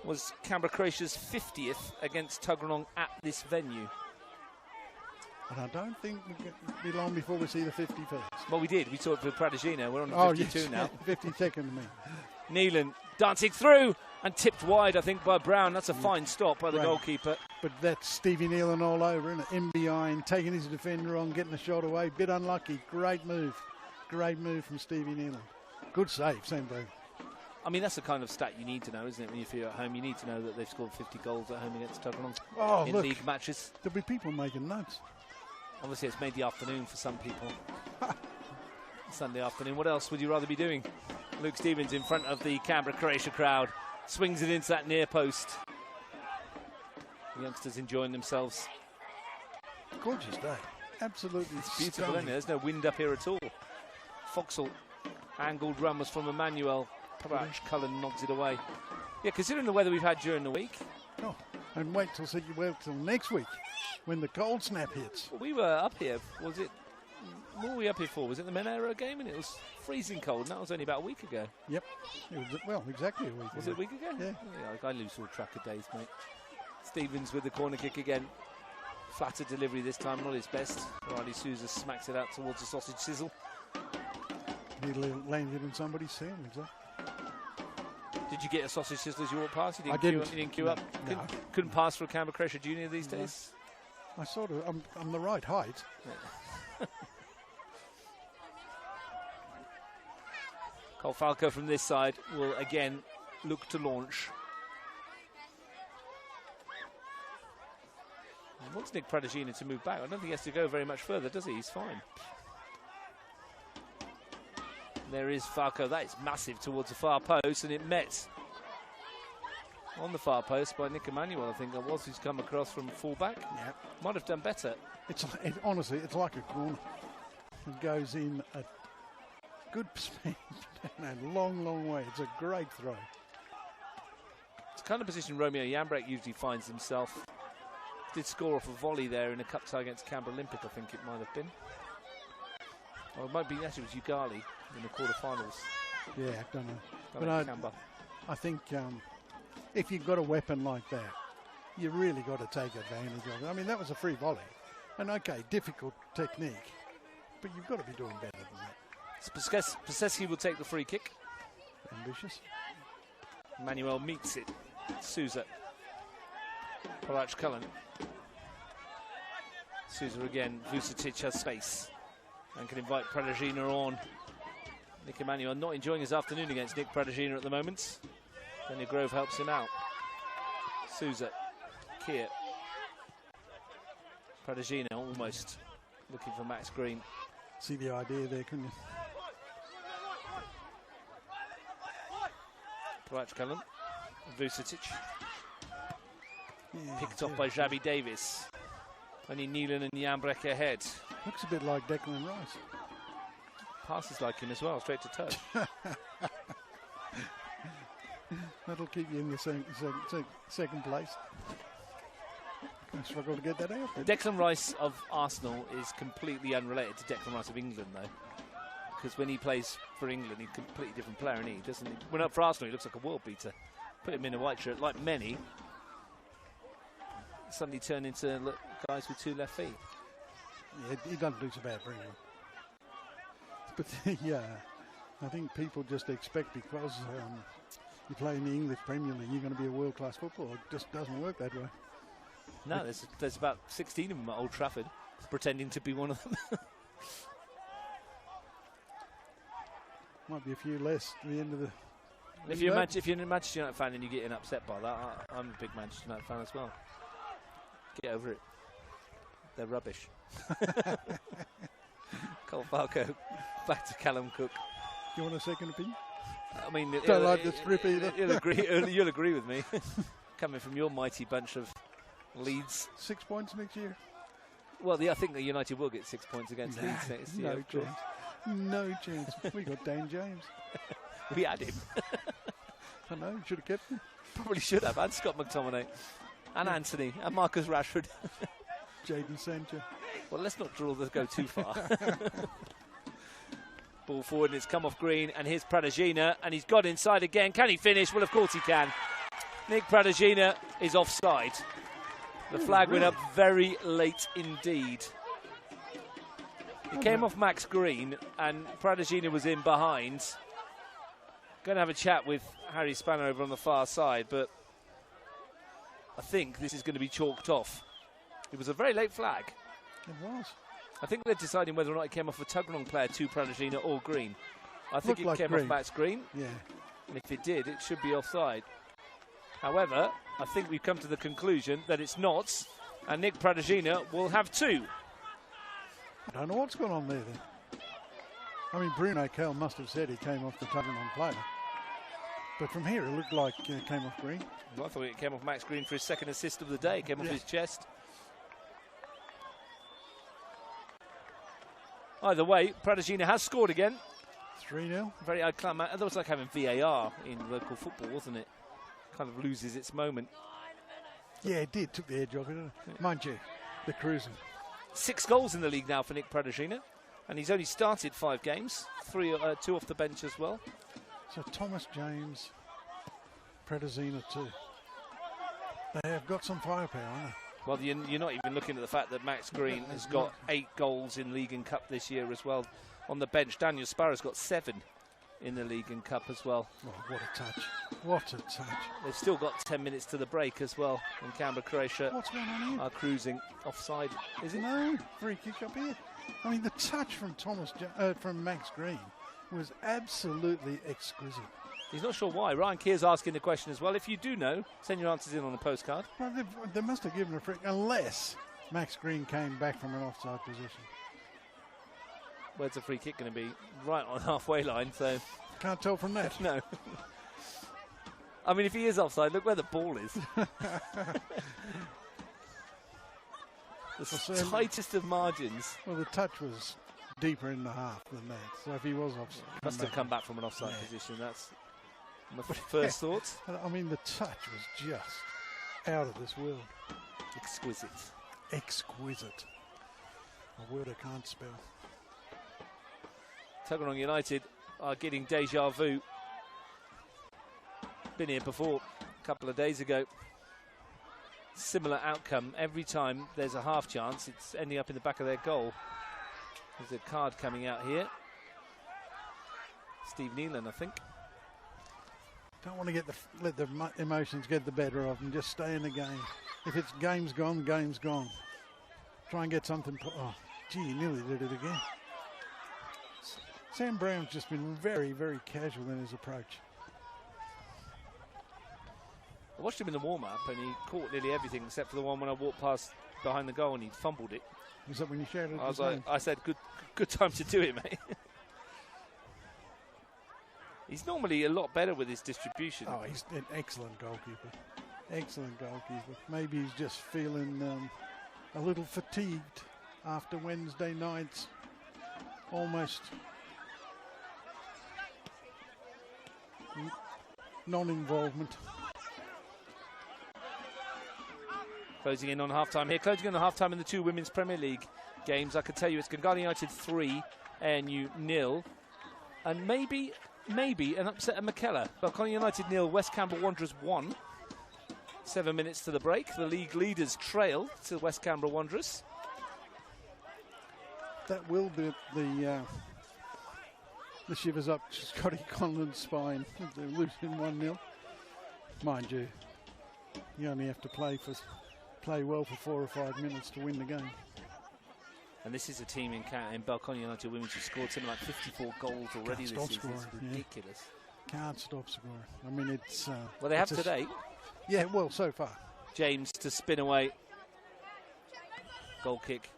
was Canberra Croatia's 50th against Tuggeranong at this venue. And I don't think it'll be long before we see the 51st. Well, we did. We saw it with Pradajina. We're on the 52 now. 52nd to me. Nealon dancing through and tipped wide, I think, by Brown. That's a fine stop by the goalkeeper. But that's Stevie Nealon all over, isn't it? In behind, taking his defender on, getting the shot away. Bit unlucky. Great move. Great move from Stevie Nealon. Good save, same day. I mean, that's the kind of stat you need to know, isn't it? When you're at home, you need to know that they've scored 50 goals at home against Tuggeranong in league matches. There'll be people making notes. Obviously, it's made the afternoon for some people. Sunday afternoon. What else would you rather be doing? Luke Stevens in front of the Canberra Croatia crowd. Swings it into that near post. The youngsters enjoying themselves. Gorgeous day. Absolutely beautiful, isn't it? There's no wind up here at all. Foxall. Angled run was from Emmanuel. Parach Cullen nods it away. Yeah, considering the weather we've had during the week. Oh, and wait till next week when the cold snap hits. Well, we were up here, was it What were we up here for? Was it the Monero game? And it was freezing cold, and that was only about a week ago. Yep. It was, well, exactly a week ago. Was it a week ago? Yeah. I lose all track of days, mate. Stevens with the corner kick again. Flatter delivery this time, not his best. Riley Souza smacks it out towards the sausage sizzle. He landed in somebody's sandwich, huh? Did you get a sausage sizzle as you walked past? I didn't. You didn't queue up? No. Couldn't pass for a Canberra Croatia junior these days? I sort of, I'm the right height. Yeah. Cole Falco from this side will again look to launch. He wants Nick Pradagina to move back. I don't think he has to go very much further, does he? He's fine. There is Falco. That is massive towards the far post, and it met on the far post by Nick Emmanuel, I think it was, who's come across from fullback. Yep. Might have done better. Honestly, it's like a corner. It goes in a good speed and a long, long way. It's a great throw. It's the kind of position Romeo Jambrek usually finds himself. Did score off a volley there in a cup tie against Canberra Olympic, I think it might have been. Or it might be, actually, it was Ugali in the quarterfinals. Yeah, I don't know. But I think if you've got a weapon like that, you really got to take advantage of it. I mean, that was a free volley. And okay, difficult technique, but you've got to be doing better than that. Paseski will take the free kick. Ambitious. Manuel meets it. Souza. Polach Cullen. Souza again. Vucetic has space and can invite Pradagina on. Nick Emmanuel not enjoying his afternoon against Nick Pradagina at the moment. Daniel Grove helps him out. Souza. Kier. Pradagina almost looking for Max Green. See the idea there, couldn't you? Polach Cullen. Vucetic. Yeah, picked off by Javi Davis. Only Neelan and Jambrek ahead. Looks a bit like Declan Rice. Passes like him as well, straight to touch. That'll keep you in the second place. I struggle to get that out. Declan Rice of Arsenal is completely unrelated to Declan Rice of England, though. Because when he plays for England, he's a completely different player, and he doesn't. When up for Arsenal, he looks like a world beater. Put him in a white shirt, like many. Suddenly turn into guys with two left feet. Yeah, he doesn't look so bad for England. But yeah, I think people just expect because you play in the English Premier League, you're going to be a world-class footballer. It just doesn't work that way. No, there's about 16 of them at Old Trafford pretending to be one of them. Might be a few less at the end of the... If you're a Manchester United fan and you're getting upset by that, I'm a big Manchester United fan as well. Get over it. They're rubbish. Cole Falco back to Callum Cook. Do you want a second opinion? I mean, don't like the strip either. You'll agree with me. Coming from your mighty bunch of Leeds. 6 points next year? Well, I think that United will get 6 points against Leeds next year. No chance. No chance. We got Dan James. We had him. I know, should have kept him. Probably should have. And Scott McTominay. And Anthony. And Marcus Rashford. Jadon Sancho. Well, let's not go too far. Ball forward, and it's come off Green. And here's Pradagina. And he's got inside again. Can he finish? Well, of course he can. Nick Pradagina is offside. The flag went up very late indeed. It came off Max Green, and Pradagina was in behind. Going to have a chat with Harry Spanner over on the far side, but I think this is going to be chalked off. It was a very late flag. It was. I think they're deciding whether or not it came off a Tuggeranong player to Pradagina or Green. I think it like came Green. off Max Green. Yeah. And if it did, it should be offside. However, I think we've come to the conclusion that it's not, and Nick Pradagina will have two. I don't know what's going on there then. I mean, Bruno Kell must have said he came off the Tuggeranong player. But from here, it looked like it came off Green. Well, I thought it came off Max Green for his second assist of the day. It came off his chest. Either way, Pradagina has scored again. 3-0. Very anticlimactic. That was like having VAR in local football, wasn't it? Kind of loses its moment. Yeah, it did. Took the edge off it, didn't it? Mind you, they're cruising. 6 goals in the league now for Nick Pradagina. And he's only started 5 games, 2 off the bench as well. So Thomas James, Predazina too. They have got some firepower, haven't they? Well, you're not even looking at the fact that Max Green has got 8 goals in League and Cup this year as well. On the bench, Daniel Sparrow's got 7 in the League and Cup as well. Oh, what a touch. What a touch. They've still got 10 minutes to the break as well. And Canberra Croatia What's going on here? are cruising offside. Is it? No, free kick up here. I mean, the touch from from Max Green was absolutely exquisite. He's not sure why. Ryan Keir's asking the question as well. If you do know, send your answers in on a postcard. Well, they must have given a free, unless Max Green came back from an offside position. Where's the free kick going to be? Right on halfway line, so... Can't tell from that. No. I mean, if he is offside, look where the ball is. The tightest of margins. Well, the touch was deeper in the half than that. So if he was offside... Must have come back from an offside position. That's my first thoughts. I mean, the touch was just out of this world. Exquisite. Exquisite. A word I can't spell. Tuggeranong United are getting deja vu. Been here before a couple of days ago. Similar outcome every time there's a half chance. It's ending up in the back of their goal. There's a card coming out here. Steve Nealon, I think. Don't want to let the emotions get the better of them. Just stay in the game. If it's game's gone, game's gone. Try and get something. Oh, gee, he nearly did it again. Sam Brown's just been very, very casual in his approach. I watched him in the warm-up and he caught nearly everything except for the one when I walked past behind the goal and he fumbled it. Was that when you shouted? I said, good time to do it, mate. He's normally a lot better with his distribution. Oh, he's an excellent goalkeeper. Excellent goalkeeper. Maybe he's just feeling a little fatigued after Wednesday night's almost non-involvement. Closing in on half-time here. Closing in on half-time in the 2 Women's Premier League games. I can tell you it's Canberra United 3, ANU 0. And maybe an upset at McKellar. Belconnen United 0, West Canberra Wanderers 1. 7 minutes to the break. The league leaders trail to West Canberra Wanderers. That will be the shivers up Scotty Conlon's spine. They're losing 1-0. Mind you, you only have to play well for 4 or 5 minutes to win the game. And this is a team in Belconnen United Women's who scored something like 54 goals already this season. It's ridiculous. Yeah. Can't stop scoring. I mean, it's... well, they have today. Yeah, well, so far. James to spin away. Goal kick.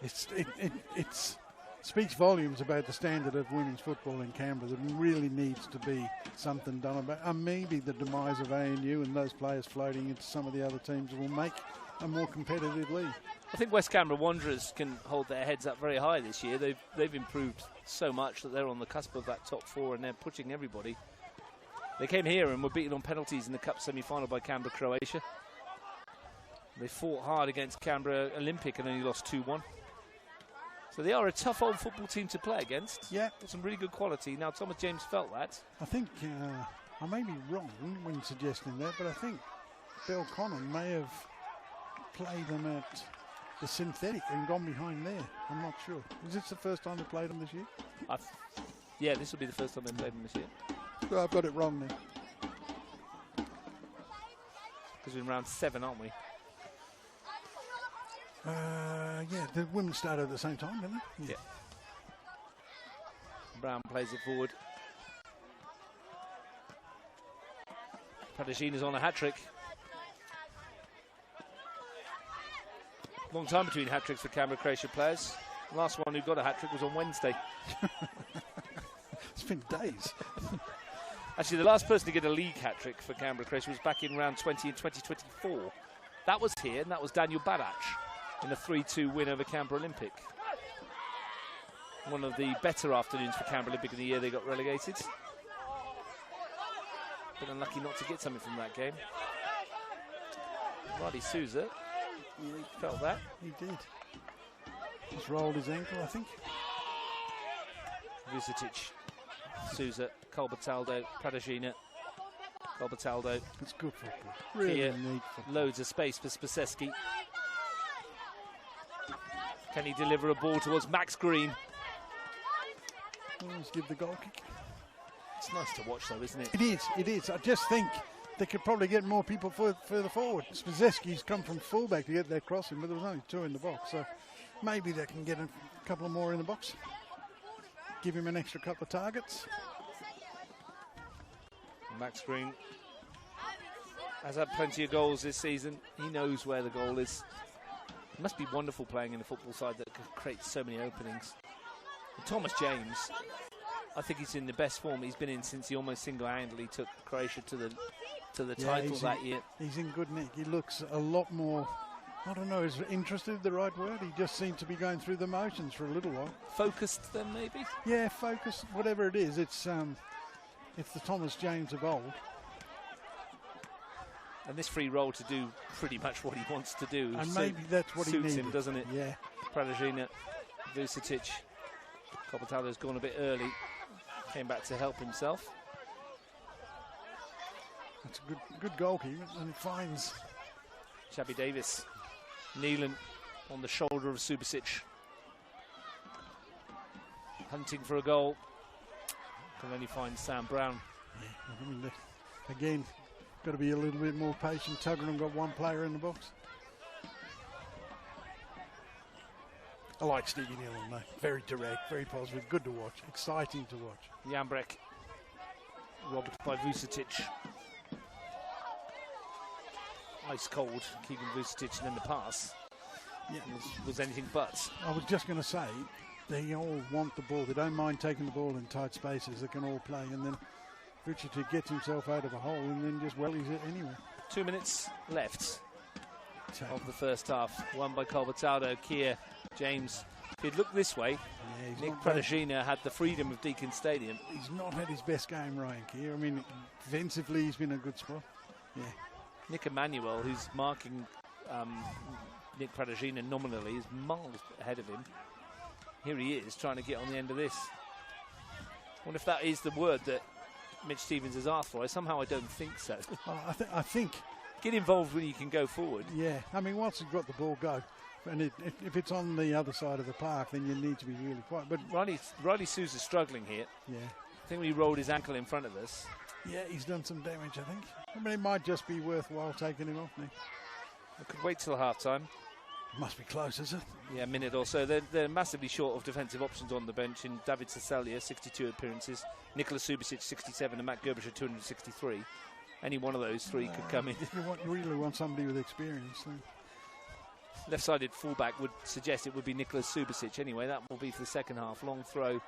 It's speaks volumes about the standard of women's football in Canberra. There really needs to be something done about it. Maybe the demise of ANU and those players floating into some of the other teams will make a more competitive league. I think West Canberra Wanderers can hold their heads up very high this year. They've improved so much that they're on the cusp of that top 4 and they're pushing everybody. They came here and were beaten on penalties in the Cup semi-final by Canberra Croatia. They fought hard against Canberra Olympic and only lost 2-1. So they are a tough old football team to play against. Yeah. Got some really good quality. Now, Thomas James felt that. I think, I may be wrong when suggesting that, but I think Belconnen may have played them at the synthetic and gone behind there. I'm not sure. Is this the first time they played them this year? Yeah, this will be the first time they played them this year. Well, I've got it wrong then. Because we're in round 7, aren't we? Yeah, the women started at the same time, didn't they? Yeah. Brown plays it forward. Padashina's on a hat-trick. Long time between hat-tricks for Canberra Croatia players. The last one who got a hat-trick was on Wednesday. It's been days. Actually, the last person to get a league hat-trick for Canberra Croatia was back in round 20 in 2024. That was here, and that was Daniel Badac in a 3-2 win over Canberra Olympic. One of the better afternoons for Canberra Olympic in the year they got relegated. Been unlucky not to get something from that game. Roddy Souza, he felt that. He did. Just rolled his ankle, I think. Vucetic, Souza, Colbertaldo, Pradajina, Colbertaldo. It's good football. Really neat football. Loads of space for Spaseski. Can he deliver a ball towards Max Green? Let's give the goal kick. It's nice to watch though, isn't it? It is, it is. I just think they could probably get more people further forward. Spaseski's come from fullback to get that crossing, but there was only 2 in the box, so maybe they can get a couple more in the box. Give him an extra couple of targets. Max Green has had plenty of goals this season. He knows where the goal is. It must be wonderful playing in a football side that could create so many openings. And Thomas James, I think he's in the best form he's been in since he almost single-handedly took Croatia to the title that year. He's in good nick. He looks a lot more, I don't know, is interested the right word? He just seemed to be going through the motions for a little while. Focused then, maybe? Yeah, focused, whatever it is. It's the Thomas James of old. And this free roll to do pretty much what he wants to do. And maybe that's what he needs. Suits him, doesn't it? Yeah. Pradajina, Vucetic. Colbertaldo's gone a bit early. Came back to help himself. That's a good goalkeeper, and finds Shabby Davis. Neelan on the shoulder of Subasic. Hunting for a goal. Can only find Sam Brown. Yeah, I mean, again, got to be a little bit more patient. Tuggeranong got 1 player in the box. I like Stevie Neelan, though. Very direct, very positive, good to watch, exciting to watch. Jambrek, robbed by Vucetic. Ice cold, keeping Vucetic, and then the pass was anything but. I was just going to say, they all want the ball. They don't mind taking the ball in tight spaces. They can all play, and then Vucetic gets himself out of a hole and then just wellies it anywhere. 2 minutes left of the first half. Won by Colbertaldo, Kier, James. If he'd looked this way, Nick Pradajina had the freedom of Deakin Stadium. He's not had his best game, Ryan Kier. I mean, defensively, he's been a good spot. Yeah. Nick Emmanuel, who's marking Nick Pradajina nominally, is miles ahead of him. Here he is, trying to get on the end of this. I wonder if that is the word that Mitch Stevens has asked for. Somehow I don't think so. I think... Get involved when you can go forward. Yeah, I mean, once you've got the ball, go. And if it's on the other side of the park, then you need to be really quiet. But Riley Sousa's struggling here. Yeah. I think when he rolled his ankle in front of us. Yeah, he's done some damage, I think. I mean, it might just be worthwhile taking him off now. I could wait till half-time. Must be close, is it? Yeah, a minute or so. They're massively short of defensive options on the bench. In David Cecilia, 62 appearances. Nicola Subasic, 67, and Matt Gerbischer, 263. Any one of those 3 could come in. You really want somebody with experience. So. Left-sided fullback would suggest it would be Nicolas Subasic. Anyway, that will be for the second half. Long throw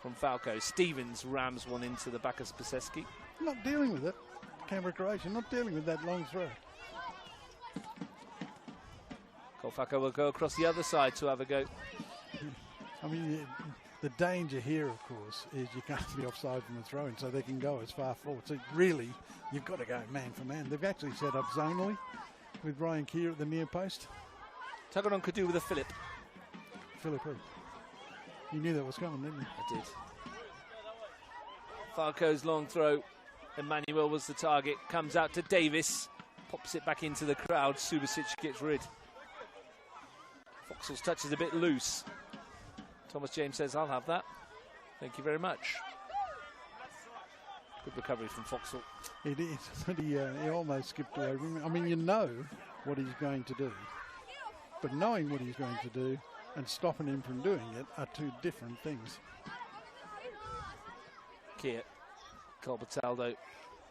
from Falco. Stevens rams one into the back of Spaseski. Not dealing with it. Canberra Croatia not dealing with that long throw. Falco will go across the other side to have a go. I mean, the danger here, of course, is you can't be offside from the throw-in, so they can go as far forward. So really, you've got to go man for man. They've actually set up zonally with Ryan Keir at the near post. Tuggeranong could do with a Philip. Philip who? You knew that was coming, didn't you? I did. Falco's long throw. Emmanuel was the target. Comes out to Davis. Pops it back into the crowd. Subasic gets rid. Foxall's touch is a bit loose. Thomas James says, I'll have that. Thank you very much. Good recovery from Foxall. It is, but he almost skipped away from him. I mean, you know what he's going to do. But knowing what he's going to do and stopping him from doing it are 2 different things. Kier, Colbertaldo,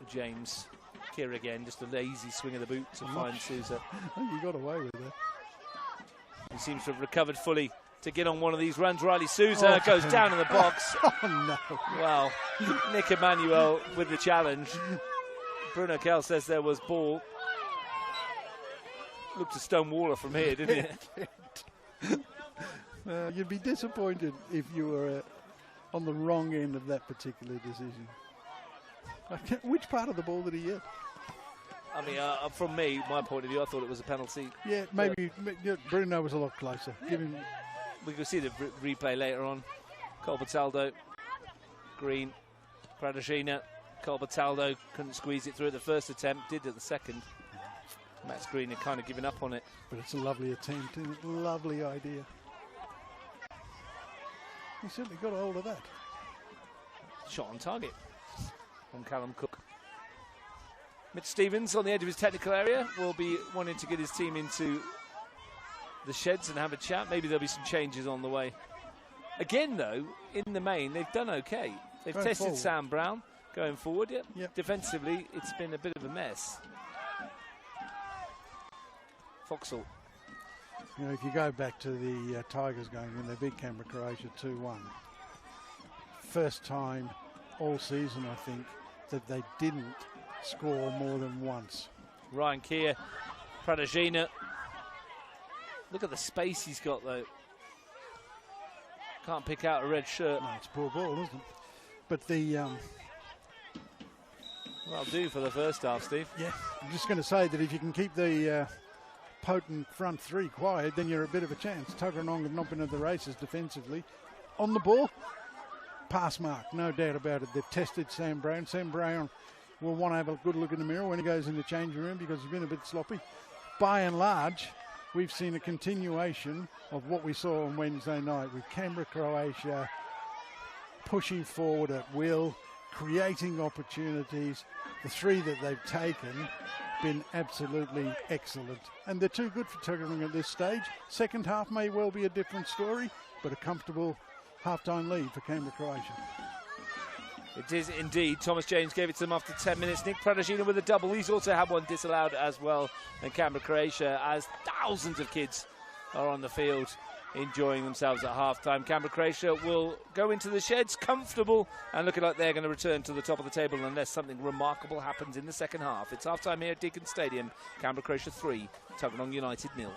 James. Kier again, just a lazy swing of the boot to find Sousa. You got away with it. He seems to have recovered fully to get on one of these runs. Riley Sousa goes down in the box. Oh, no. Well, Nick Emmanuel with the challenge. Bruno Kell says there was ball. Looked a stone waller from here, didn't it? You'd be disappointed if you were on the wrong end of that particular decision. Which part of the ball did he hit? I mean, from me, my point of view, I thought it was a penalty. Yeah, maybe Bruno was a lot closer. Give him we can see the replay later on. Colbertaldo, Green, Pradashina, Colbertaldo couldn't squeeze it through at the first attempt, did at the second. Max Green had kind of given up on it. But it's a lovely attempt, and a lovely idea. He certainly got a hold of that. Shot on target from Callum Cook. Mitch Stevens on the edge of his technical area will be wanting to get his team into the sheds and have a chat. Maybe there'll be some changes on the way. Again, though, in the main, they've done okay. They've Going tested forward. Sam Brown going forward. Yep. Defensively, it's been a bit of a mess. Foxall. You know, if you go back to the Tigers game when they beat Canberra Croatia 2-1, first time all season, I think, that they didn't score more than once. Ryan Keir, Pradashina. Look at the space he's got, though. Can't pick out a red shirt. No, it's a poor ball, isn't it? But the... That'll do for the first half, Steve. Yeah, I'm just going to say that if you can keep the potent front three quiet, then you're a bit of a chance. Tuggeranong have not been at the races defensively. On the ball, pass mark, no doubt about it. They've tested Sam Brown. Sam Brown will want to have a good look in the mirror when he goes in the changing room because he's been a bit sloppy. By and large, we've seen a continuation of what we saw on Wednesday night with Canberra Croatia pushing forward at will, creating opportunities. The three that they've taken been absolutely excellent. And they're too good for Tuggeranong at this stage. Second half may well be a different story, but a comfortable half-time lead for Canberra Croatia. It is indeed. Thomas James gave it to them after 10 minutes. Nick Pradashina with a double. He's also had one disallowed as well. And Canberra Croatia, as thousands of kids are on the field enjoying themselves at half-time. Canberra Croatia will go into the sheds comfortable and looking like they're going to return to the top of the table unless something remarkable happens in the second half. It's half-time here at Deakin Stadium. Canberra Croatia 3, Tuggeranong United 0.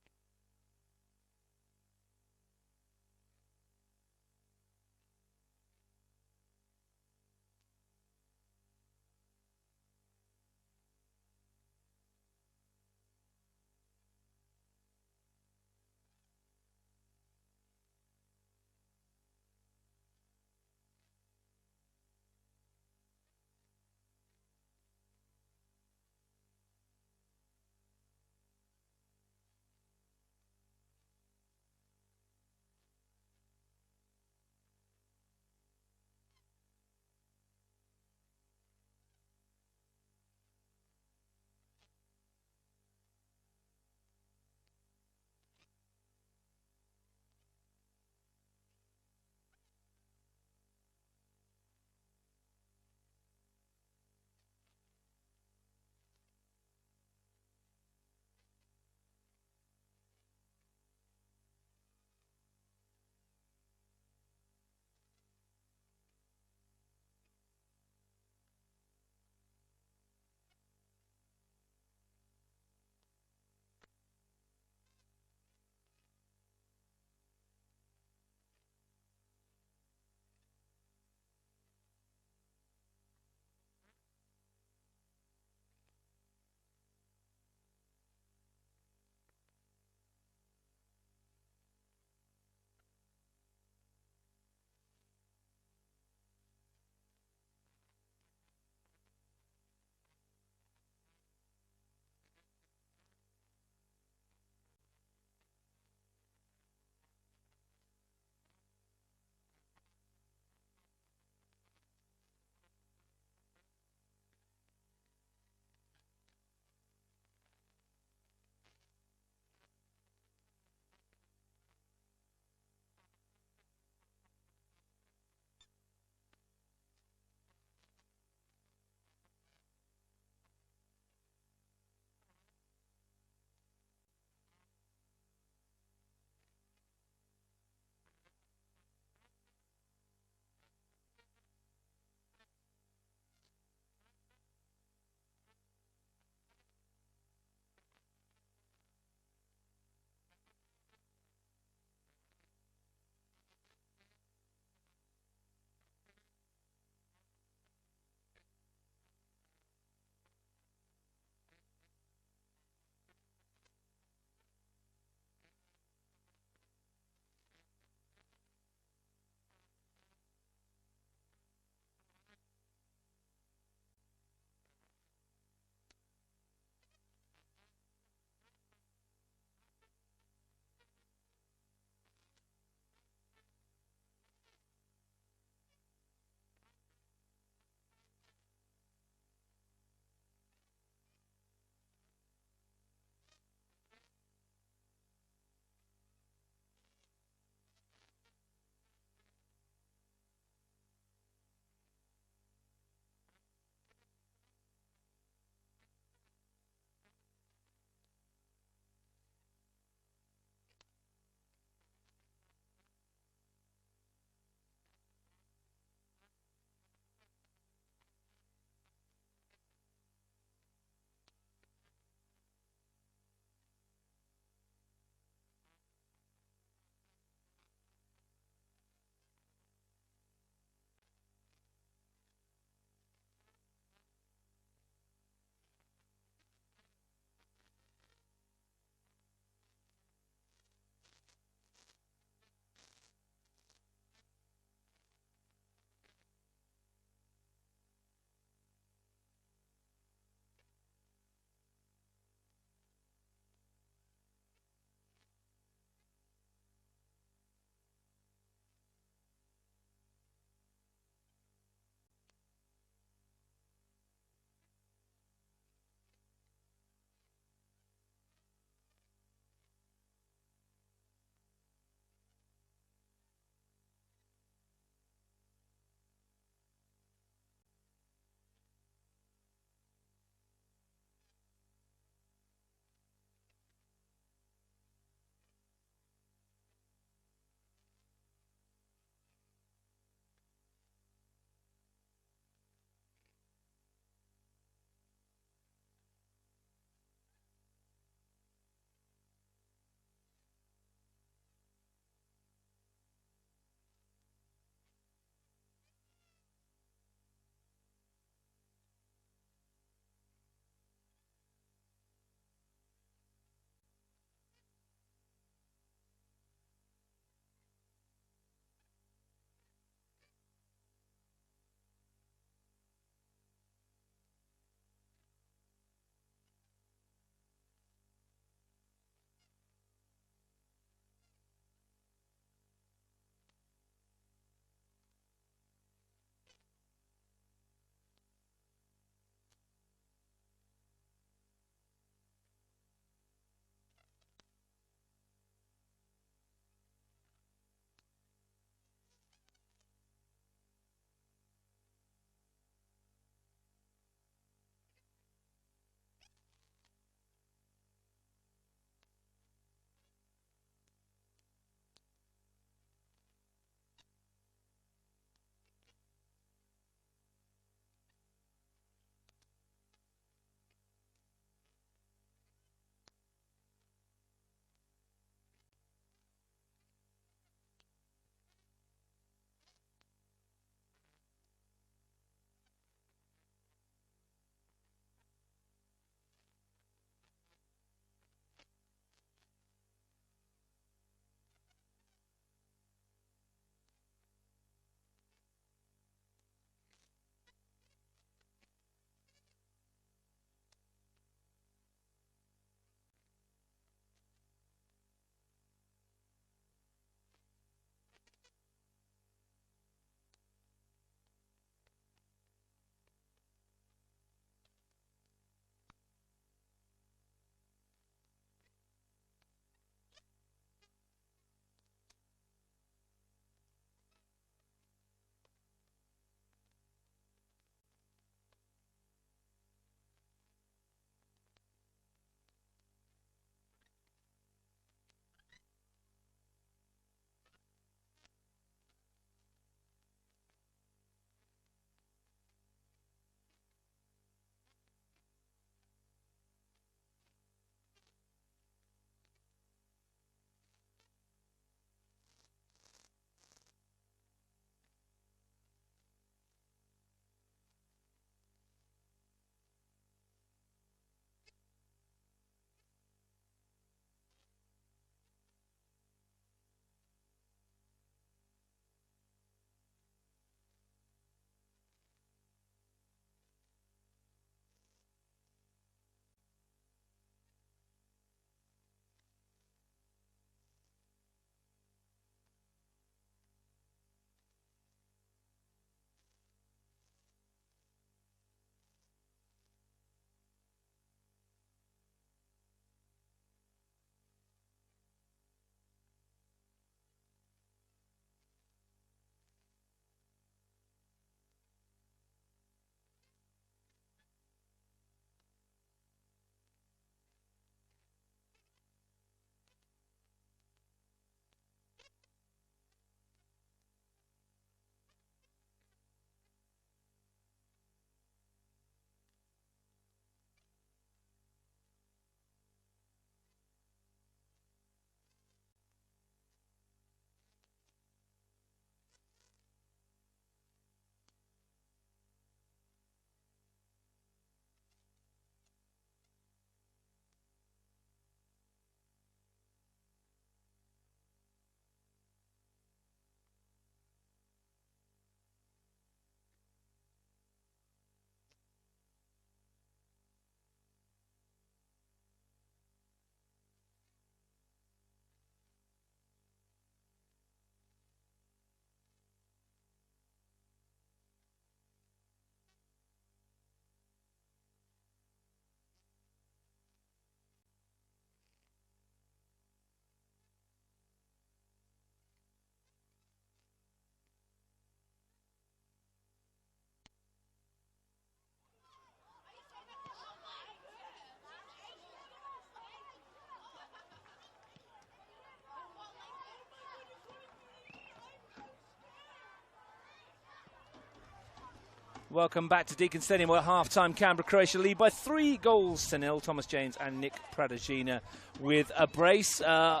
Welcome back to Deakin Stadium, where half-time Canberra Croatia lead by 3-0. Thomas James and Nick Pradajina with a brace. 10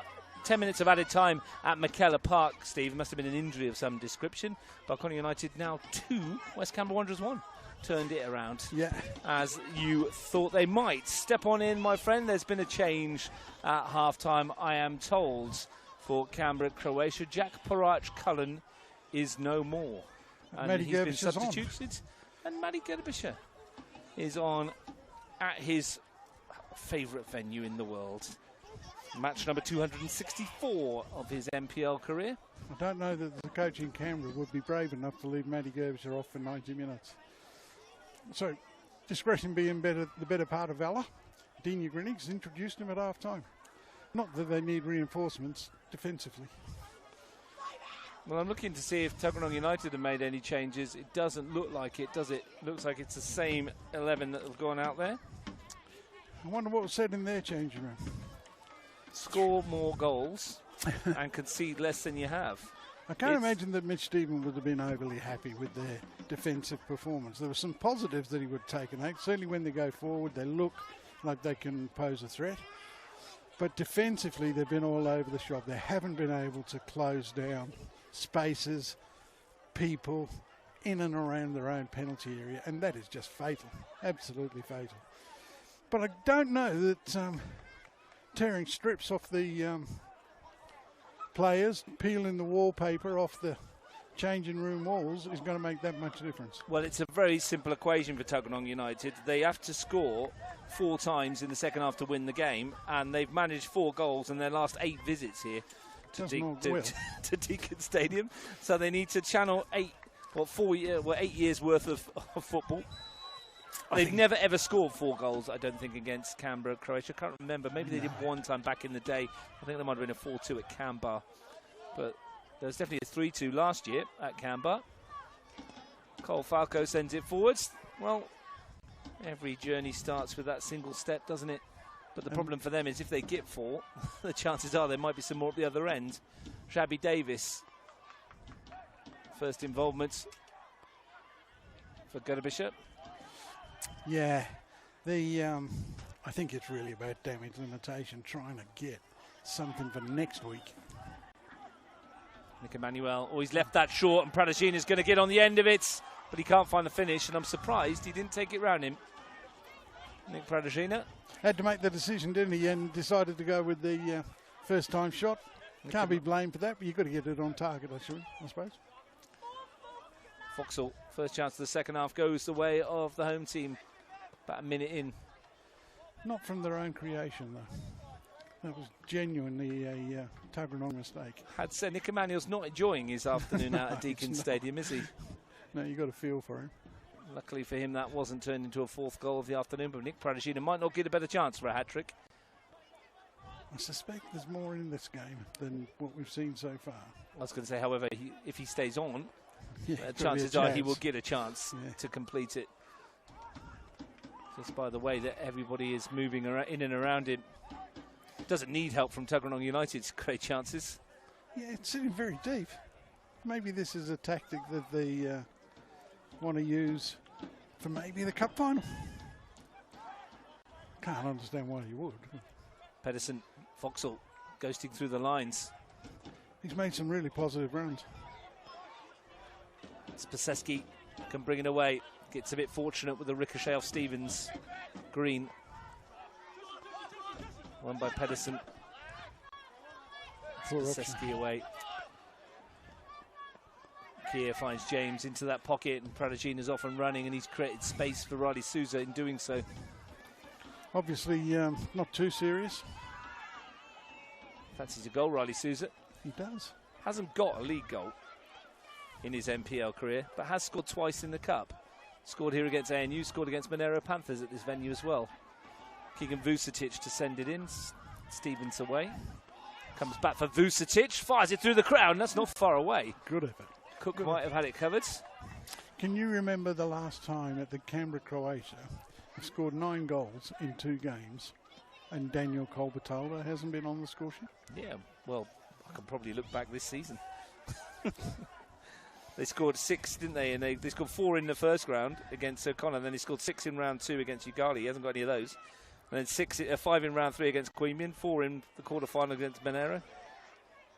minutes of added time at McKellar Park, Steve. It must have been an injury of some description. Barconi United now 2, West Canberra Wanderers 1. Turned it around, yeah, as you thought they might. Step on in, my friend. There's been a change at half-time, I am told, for Canberra Croatia. Jack Parach-Cullen is no more. And he's been substituted. And Matty Gerbischer is on at his favourite venue in the world. Match number 264 of his NPL career. I don't know that the coach in Canberra would be brave enough to leave Matty Gerbischer off for 90 minutes. So, discretion being the better part of valour, Dina Grinigs introduced him at half-time. Not that they need reinforcements defensively. Well, I'm looking to see if Tuggeranong United have made any changes. It doesn't look like it, does it? Looks like it's the same 11 that have gone out there. I wonder what was said in their changing room. Score more goals and concede less than you have. I can't imagine that Mitch Stephen would have been overly happy with their defensive performance. There were some positives that he would have taken out. Certainly when they go forward, they look like they can pose a threat. But defensively, they've been all over the shop. They haven't been able to close down spaces, people in and around their own penalty area, and that is just fatal, absolutely fatal. But I don't know that tearing strips off the players, peeling the wallpaper off the changing room walls is going to make that much difference. Well, it's a very simple equation for Tuggeranong United. They have to score 4 times in the second half to win the game, and they've managed 4 goals in their last 8 visits here to Deakin Stadium. So they need to channel 8 years worth of football. They've never ever scored 4 goals, I don't think, against Canberra Croatia. I can't remember. Maybe they did one time back in the day. I think there might have been a 4-2 at Canberra. But there was definitely a 3-2 last year at Canberra. Cole Falco sends it forwards. Well, every journey starts with that single step, doesn't it? But the problem for them is if they get 4, the chances are there might be some more at the other end. Shabby Davis, first involvement for Gerbischer. Yeah, I think it's really about damage limitation, trying to get something for next week. Nick Emmanuel, he's left that short, and Pradajina is going to get on the end of it, but he can't find the finish, and I'm surprised he didn't take it round him. Nick Pradajina had to make the decision, didn't he, and decided to go with the first-time shot. Can't be blamed for that, but you've got to get it on target, I suppose. Foxall, first chance of the second half, goes the way of the home team. About a minute in. Not from their own creation, though. That was genuinely a Tuggeranong mistake. I'd say Nick Emmanuel's not enjoying his afternoon out at Deakin Stadium, is he? No, you've got a feel for him. Luckily for him, that wasn't turned into a 4th goal of the afternoon, but Nick Pradajina might not get a better chance for a hat-trick. I suspect there's more in this game than what we've seen so far. I was going to say, however, if he stays on, chances are he will get a chance to complete it. Just by the way that everybody is moving in and around him. Doesn't need help from Tuggeranong United's great chances. Yeah, it's sitting very deep. Maybe this is a tactic that they want to use for maybe the cup final. Can't understand why you would. Pedersen, Foxall, ghosting through the lines. He's made some really positive runs. Spaseski can bring it away. Gets a bit fortunate with the ricochet off Stevens. Green. Won by Pedersen. Spaseski away. Kier finds James into that pocket, and Pradajina's off and running, and he's created space for Riley Souza in doing so. Obviously, not too serious. Fancies a goal, Riley Souza. He does. Hasn't got a league goal in his NPL career, but has scored twice in the cup. Scored here against ANU, scored against Monero Panthers at this venue as well. Keegan Vucetic to send it in. Stevens away. Comes back for Vucetic, fires it through the crowd, and that's not far away. Good effort. Cook might have had it covered. Can you remember the last time at the Canberra Croatia he scored 9 goals in 2 games and Daniel Colbertoldo hasn't been on the score sheet? Yeah, well, I can probably look back this season. They scored 6, didn't they? And they scored 4 in the first round against O'Connor. Then he scored 6 in round 2 against Ugali. He hasn't got any of those. And then 5 in round 3 against Queanbeyan, 4 in the quarter-final against Monero.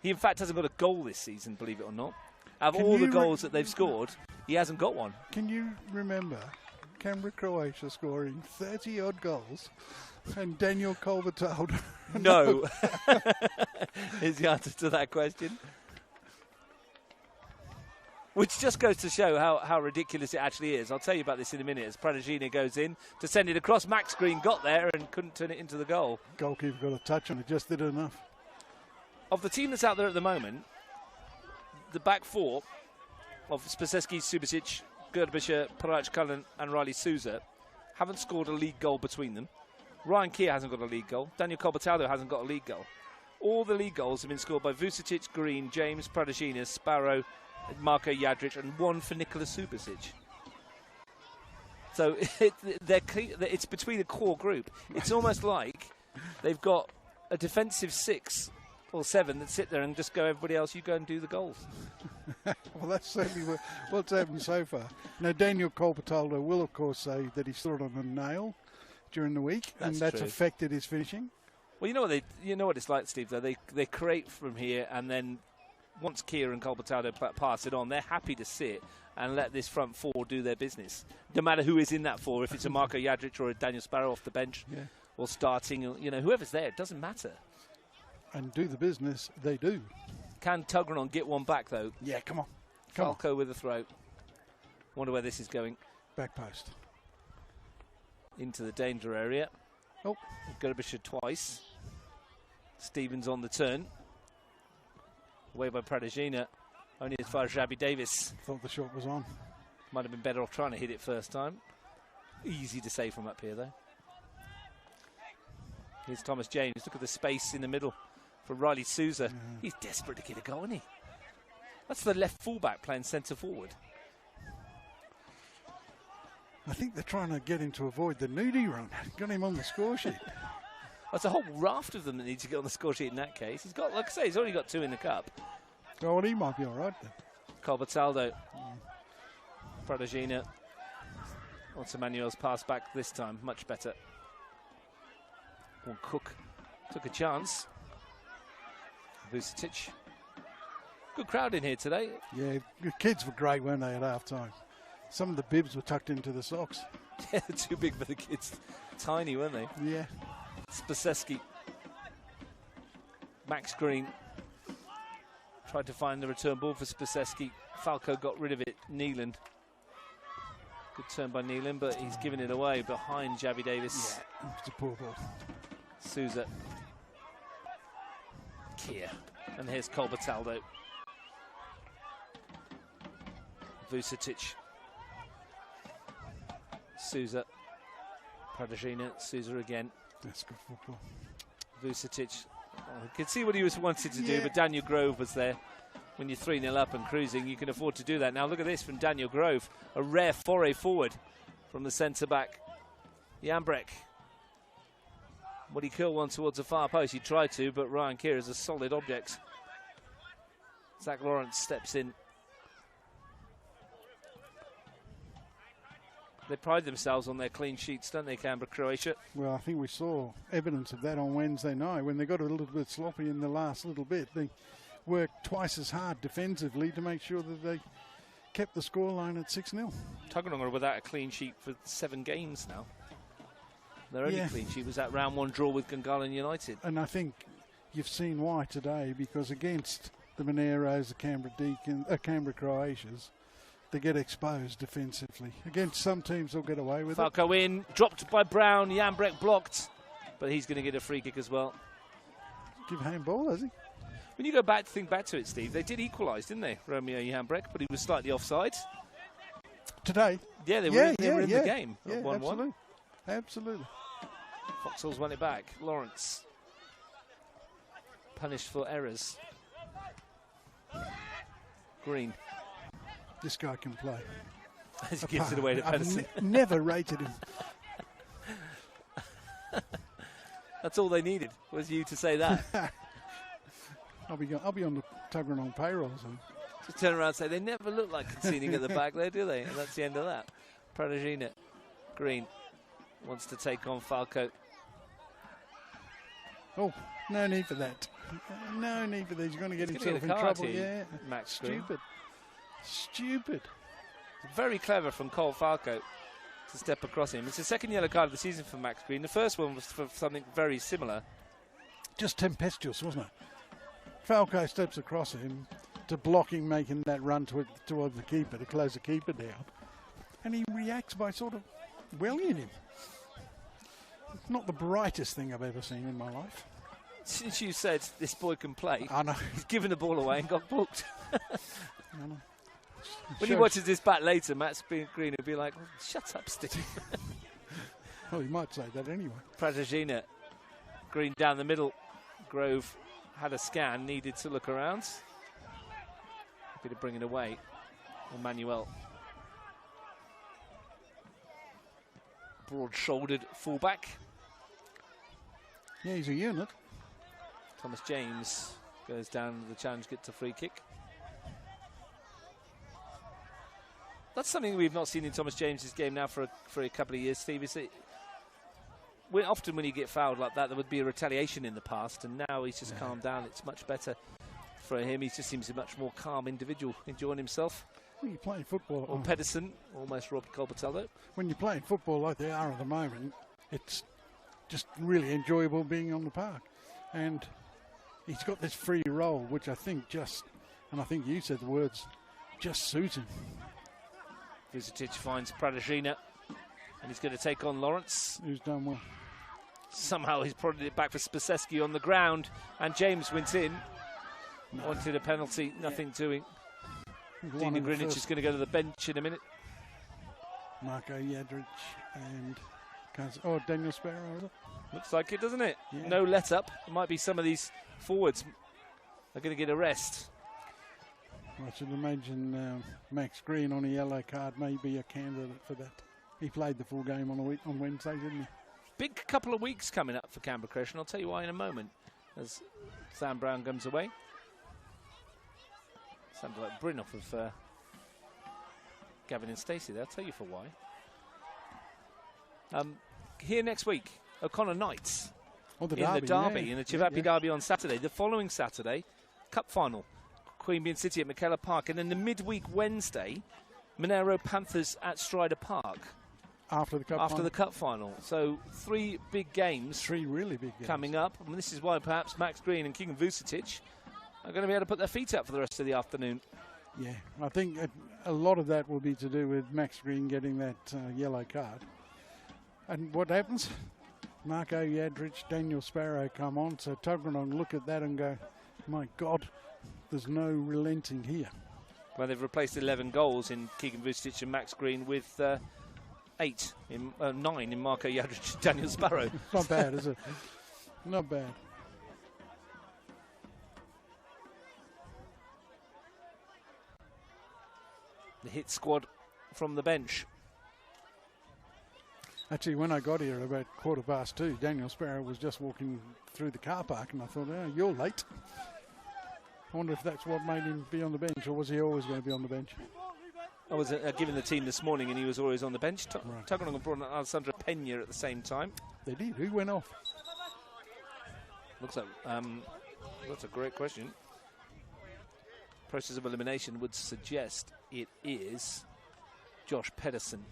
He, in fact, hasn't got a goal this season, believe it or not. Out of all the goals that they've scored, he hasn't got one. Can you remember Canberra Croatia scoring 30-odd goals and Daniel Colbertaldo? No. Is the answer to that question. Which just goes to show how ridiculous it actually is. I'll tell you about this in a minute as Pradagina goes in to send it across. Max Green got there and couldn't turn it into the goal. Goalkeeper got a touch on it, just did enough. Of the team that's out there at the moment, the back four of Spaseski, Subasic, Gerbischer, Parac Cullen and Riley Souza haven't scored a league goal between them. Ryan Keir hasn't got a league goal. Daniel Colbertaldo hasn't got a league goal. All the league goals have been scored by Vucetic, Green, James, Pradagina, Sparrow, Marko Jadric, and 1 for Nikola Subasic. So it's between a core group. It's almost like they've got a defensive 6 or 7 that sit there and just go, everybody else, you go and do the goals. Well, that's certainly what's happened so far. Now, Daniel Colbertaldo will, of course, say that he stood on a nail during the week, and that's affected his finishing. Well, you know what it's like, Steve. Though they create from here, and then once Keir and Colbertaldo pass it on, they're happy to sit and let this front four do their business. No matter who is in that four, if it's a Marko Jadric or a Daniel Sparrow off the bench, or starting, whoever's there, it doesn't matter. And do the business, they do. Can Tuggeranong get one back, though? Yeah, come on. Falco with a throw. Wonder where this is going. Back post. Into the danger area. Oh, Gerbischer twice. Stevens on the turn. Away by Pradagina. Only as far as Javi Davis. Thought the shot was on. Might have been better off trying to hit it first time. Easy to say from up here, though. Here's Thomas James. Look at the space in the middle for Riley Souza. Yeah. He's desperate to get a goal, isn't he? That's the left fullback playing centre forward. I think they're trying to get him to avoid the nudie run. Got him on the score sheet. That's a whole raft of them that need to get on the score sheet in that case. He's got, like I say, he's already got 2 in the cup. Oh, well, he might be all right then. Colbertaldo. Pradagina. Onto Manuel's pass back this time. Much better. Well, Cook took a chance. Vucetic. Good crowd in here today. Yeah, the kids were great, weren't they, at half time? Some of the bibs were tucked into the socks. Yeah, too big for the kids. Tiny, weren't they? Yeah. Spaseski. Max Green tried to find the return ball for Spaseski. Falco got rid of it. Neeland. Good turn by Neeland, but he's given it away behind Javi Davis. Yeah, it's a poor ball. Souza. Keir. And here's Colbertaldo. Vucetic. Souza. Pradagina. Souza again. That's good football. Vucetic. You can see what he was wanted to do, but Daniel Grove was there. When you're 3-0 up and cruising, you can afford to do that. Now look at this from Daniel Grove. A rare foray forward from the centre-back. Jambrek. Would he curl one towards the far post? He tried to, but Ryan Keir is a solid object. Zach Lawrence steps in. They pride themselves on their clean sheets, don't they, Canberra Croatia? Well, I think we saw evidence of that on Wednesday night when they got a little bit sloppy in the last little bit. They worked twice as hard defensively to make sure that they kept the scoreline at 6-0. Tuggeranong are without a clean sheet for 7 games now. Their only clean sheet was that round 1 draw with Gungahlin United. And I think you've seen why today, because against the Moneros, the Canberra Croatias, they get exposed defensively. Against some teams, they'll get away with Falco in, dropped by Brown, Jambrek blocked, but he's going to get a free kick as well. Give handball, has he? When you go back, think back to it, Steve, they did equalise, didn't they, Romeo Jambrek, but he was slightly offside. Today? Yeah, they were in the game. Yeah, 1-1. Absolutely. Foxhalls won it back. Lawrence. Punished for errors. Green. This guy can play. As he gives it away to Pedersen. I've never rated him. That's all they needed, was you to say that. I'll be on the Tuggeranong payroll soon. Just turn around and say, they never look like conceding at the back there, do they? And that's the end of that. Pradajina. Green wants to take on Falco. Oh, no need for that. No need for that. He's going to get himself in trouble. Yeah, Max Green. Stupid. Very clever from Cole Falco to step across him. It's the second yellow card of the season for Max Green. The first one was for something very similar. Just tempestuous, wasn't it? Falco steps across him to block him making that run towards the keeper, to close the keeper down. And he reacts by sort of wellying him. Not the brightest thing I've ever seen in my life. Since you said this boy can play, I know. He's given the ball away and got booked. I know. When he watches this back later, Matt Green will be like, oh, shut up, Steve. Well, he might say that anyway. Pradajina. Green down the middle. Grove had a scan, needed to look around. Happy to bring it away. Emmanuel. Broad-shouldered fullback. Yeah, he's a unit. Thomas James goes down to the challenge, gets a free kick. That's something we've not seen in Thomas James's game now for a couple of years, Steve. Is it, often when you get fouled like that, there would be a retaliation in the past, and now he's just calmed down. It's much better for him. He just seems a much more calm individual, enjoying himself. When you're playing football... Or Pedersen, almost robbed Colbertello. When you're playing football like they are at the moment, it's just really enjoyable being on the park. And he's got this free role, which I think and I think you said the words, just suits him. Vucetic finds Pradajina, and he's going to take on Lawrence. Who's done well. Somehow he's prodded it back for Spaseski on the ground, and James went in. No. Wanted a penalty, nothing doing. Dina Greenwich is going to go to the bench in a minute. Marko Jadric and Daniel Sparrow, is it? Looks like it, doesn't it? Yeah. No let up. It might be some of these forwards are going to get a rest. I should imagine Max Green on a yellow card may be a candidate for that. He played the full game on Wednesday, didn't he? Big couple of weeks coming up for Canberra Croatia, and I'll tell you why in a moment as Sam Brown comes away. Sounds like Bryn off of Gavin and Stacey there. I'll tell you for why. Here next week, O'Connor Knights in the derby, in the Chivapi derby on Saturday. The following Saturday, Cup final, Queanbeyan City at McKellar Park, and then the midweek Wednesday, Monero Panthers at Strider Park. After the Cup final. So 3 big games. 3 really big games. Coming up. And this is why perhaps Max Green and Keegan Vucetic are going to be able to put their feet up for the rest of the afternoon. Yeah, I think a lot of that will be to do with Max Green getting that yellow card. And what happens? Marko Jadric, Daniel Sparrow come on, so Tuggeranong look at that and go, my God, there's no relenting here. Well, they've replaced 11 goals in Keegan Vucetic and Max Green with 9 in Marko Jadric and Daniel Sparrow. Not bad, is it? Not bad. The hit squad from the bench. Actually, when I got here about 2:15, Daniel Sparrow was just walking through the car park, and I thought, oh, you're late. I wonder if that's what made him be on the bench, or was he always going to be on the bench? I was given the team this morning, and he was always on the bench. Right. Tuggeranong brought in Alessandro Pena at the same time. They did. Who went off? Looks like that's a great question. Process of elimination would suggest it is Josh Pedersen.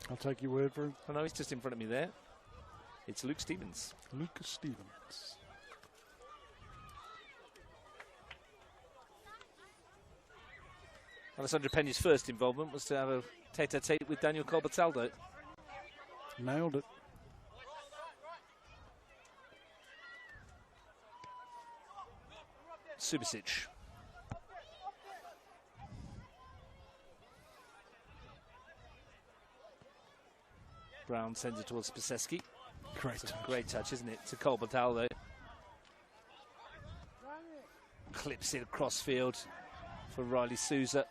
I'll take your word for it. Oh no, he's just in front of me there. It's Luke Stevens. Lucas Stevens. Alessandro Pena's first involvement was to have a tete-a-tete with Daniel Colbertaldo. Nailed it. Subasic. Brown sends it towards Spaseski. Great touch, isn't it? To Colbertaldo. Clips it across field for Riley Souza.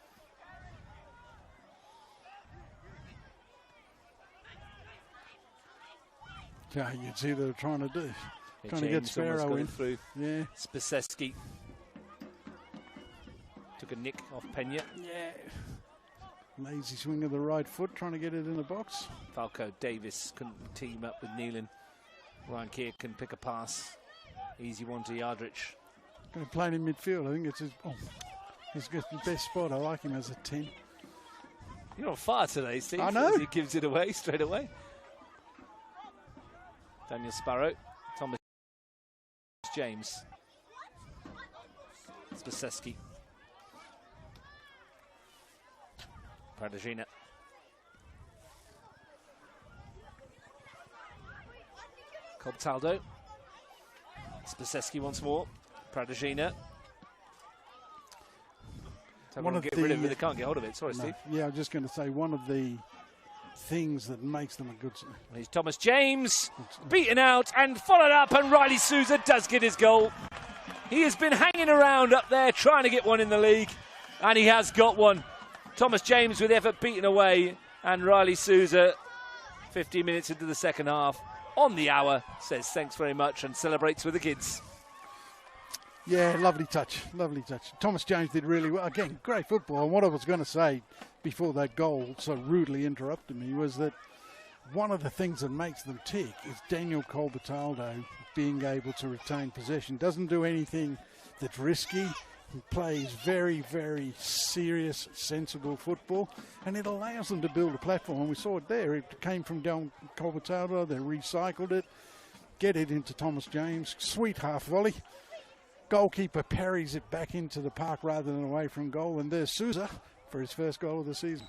Yeah, you'd see what they're trying to do. Yeah, Trying to get Sparrow in. Through. Yeah. Spaseski. Took a nick off Pena. Yeah. Lazy swing of the right foot, trying to get it in the box. Falco Davis couldn't team up with Nealon. Ryan Keir can pick a pass. Easy one to Yardrich. Going to play in midfield. I think it's his. Oh, he's got the best spot. I like him as a 10. You're on fire today, Steve. I know. As he gives it away straight away. Daniel Sparrow. Thomas James. Spaseski. Pradagina. Cobtaldo. Spaseski once more. Pradagina. Get rid of it. They can't get hold of it. Sorry, no. Steve. Yeah, I was just going to say one of the things that makes them a good. Here's Thomas James beaten out and followed up, and Riley Souza does get his goal. He has been hanging around up there trying to get one in the league, and he has got one. Thomas James with effort beaten away, and Riley Souza, 15 minutes into the second half, on the hour, says thanks very much and celebrates with the kids. Yeah, lovely touch, lovely touch. Thomas James did really well. Again, great football. And what I was going to say before that goal so rudely interrupted me was that one of the things that makes them tick is Daniel Colbertaldo being able to retain possession. Doesn't do anything that's risky. He plays very, very serious, sensible football, and it allows them to build a platform. And we saw it there. It came from down Colbertaldo. They recycled it, get it into Thomas James. Sweet half volley. Goalkeeper parries it back into the park rather than away from goal. And there's Souza for his first goal of the season.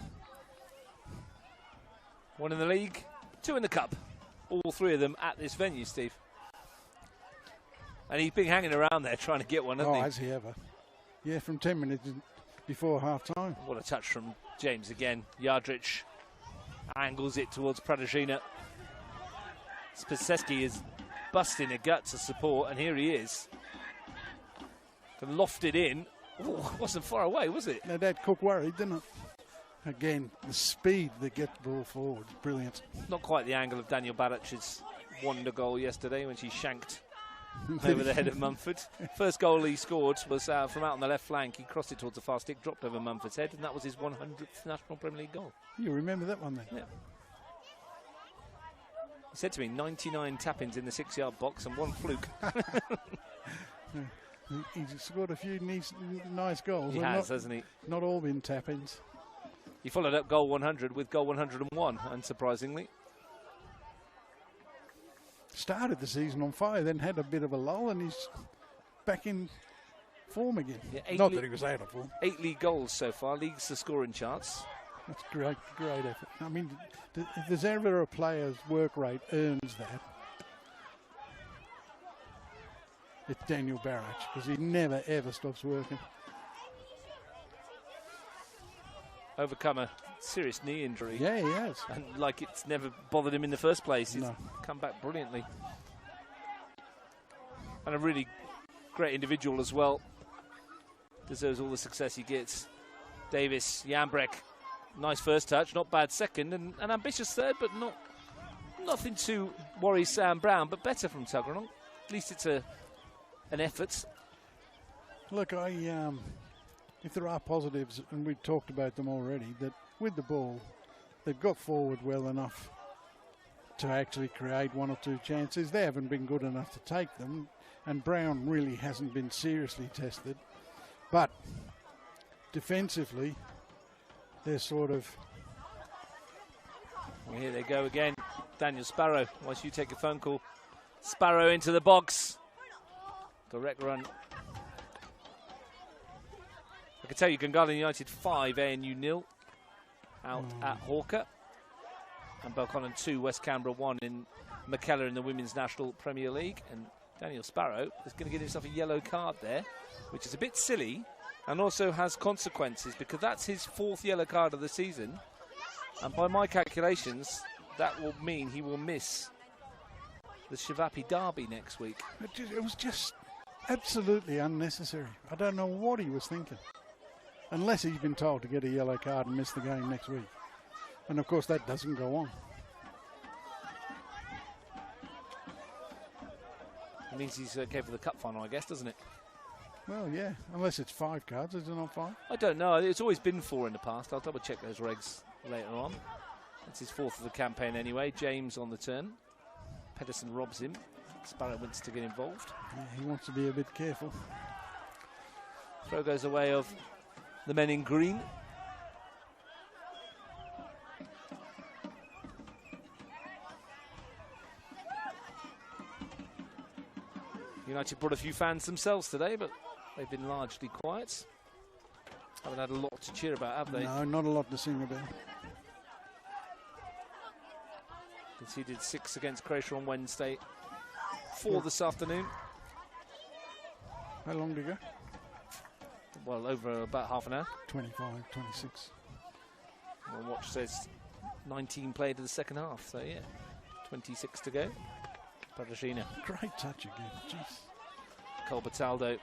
One in the league, two in the cup. All three of them at this venue, Steve. And he's been hanging around there trying to get one, hasn't he? Has he ever? Yeah, from 10 minutes before half-time. What a touch from James again. Yardrich angles it towards Pradagina. Spaseski is busting a gut to support, and here he is. And lofted in. Ooh, wasn't far away, was it? Now, that Cook worried, didn't it? Again, the speed that gets the ball forward, brilliant. Not quite the angle of Daniel Barach's wonder goal yesterday when she shanked over the head of Mumford. First goal he scored was from out on the left flank. He crossed it towards the far stick, dropped over Mumford's head, and that was his 100th National Premier League goal. You remember that one then? Yeah. He said to me, 99 tap-ins in the 6-yard box and one fluke. He's scored a few nice goals. He has, hasn't he? Not all been tap-ins. He followed up goal 100 with goal 101, unsurprisingly. Started the season on fire, then had a bit of a lull, and he's back in form again. Yeah, Not that he was out of form. 8 league goals so far, leads the scoring charts. That's great effort. I mean, if there's ever a player's work rate earns that, it's Daniel Barach, because he never, ever stops working. Overcome a serious knee injury. Yeah, he has. And like it's never bothered him in the first place. He's No. come back brilliantly. And a really great individual as well. Deserves all the success he gets. Davis, Jambrek, nice first touch, not bad second, and an ambitious third, but nothing to worry Sam Brown, but better from Tuggeranong. At least it's an effort. Look, if there are positives, and we've talked about them already, that with the ball, they've got forward well enough to actually create one or two chances. They haven't been good enough to take them, and Brown really hasn't been seriously tested. But defensively, they're sort of... Well, here they go again. Daniel Sparrow, whilst you take a phone call. Sparrow into the box. Direct run. I can tell you, Gungahlin United 5, ANU 0 out at Hawker. And Belconnen 2, West Canberra 1 in McKellar in the Women's National Premier League. And Daniel Sparrow is going to get himself a yellow card there, which is a bit silly and also has consequences because that's his 4th yellow card of the season. And by my calculations, that will mean he will miss the Shivapi Derby next week. It was just absolutely unnecessary. I don't know what he was thinking. Unless he's been told to get a yellow card and miss the game next week. And of course that doesn't go on. It means he's okay for the cup final, I guess, doesn't it? Well, yeah, unless it's 5 cards, is it not 5? I don't know. It's always been 4 in the past. I'll double check those regs later on. It's his 4th of the campaign anyway. James on the turn. Pedersen robs him. Sparrow wants to get involved. Yeah, he wants to be a bit careful. Throw goes away of the men in green. United brought a few fans themselves today, but they've been largely quiet. Haven't had a lot to cheer about, have they? No, not a lot to sing about. Conceded 6 against Croatia on Wednesday. 4 this afternoon. How long to go? Well, over about half an hour. 25, 26. My watch says 19 played in the second half, so yeah, 26 to go. Padashina. Great touch again, jeez. Colbertaldo.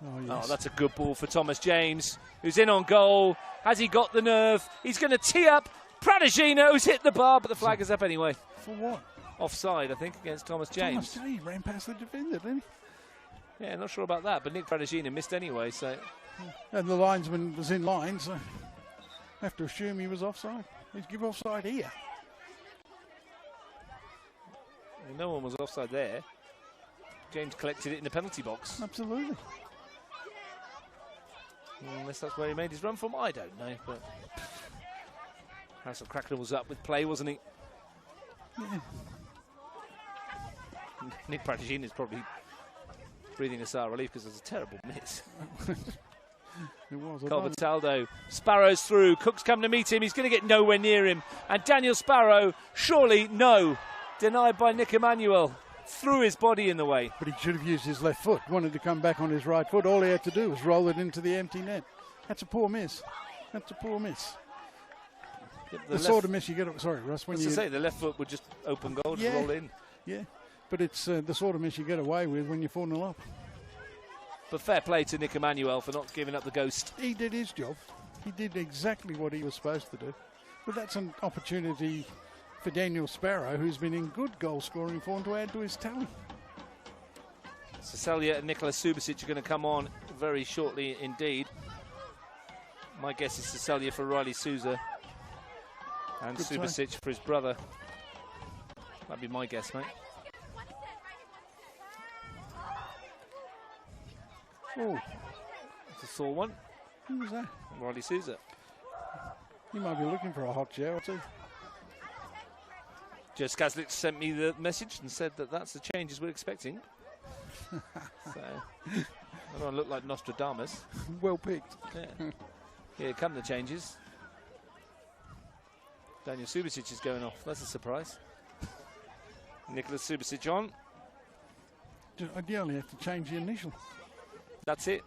Oh, yes. Oh, that's a good ball for Thomas James, who's in on goal. Has he got the nerve? He's going to tee up Pradashina, who's hit the bar, but the flag is up anyway. For what? Offside, I think, against Thomas James. Thomas James ran past the defender, didn't he? Yeah, not sure about that, but Nick Pradashina missed anyway, so... And the linesman was in line, so I have to assume he was offside. He's give offside here. Well, no one was offside there. James collected it in the penalty box. Absolutely. Unless that's where he made his run from, I don't know, but... House of Cracknell was up with play, wasn't he? Yeah. Nick Pradashina is probably breathing a sigh of relief because it was a terrible miss. It was. Colbertaldo, Sparrow's through, Cook's come to meet him, he's going to get nowhere near him, and Daniel Sparrow, surely no, denied by Nick Emanuel, threw his body in the way. But he should have used his left foot, wanted to come back on his right foot, all he had to do was roll it into the empty net. That's a poor miss. That's a poor miss. Yep, the sort of miss you get, sorry Russ, when you say the left foot would just open goal, yeah, just roll in. Yeah, but it's the sort of miss you get away with when you're 4-0 up. But fair play to Nick Emanuel for not giving up the ghost. He did his job. He did exactly what he was supposed to do. But that's an opportunity for Daniel Sparrow, who's been in good goal scoring form, to add to his tally. Cesalia and Nicholas Subasic are going to come on very shortly indeed. My guess is Cesalia for Riley Souza and good Subasic for his brother. That'd be my guess, mate. Oh, it's a sore one. Who was that? Riley Souza. He might be looking for a hot shower too. Joe Skazlik sent me the message and said that that's the changes we're expecting. So, I don't look like Nostradamus. Well picked. Yeah. Here come the changes. Daniel Subasic is going off. That's a surprise. Nicholas Subasic on. You only have to change the initial. That's it.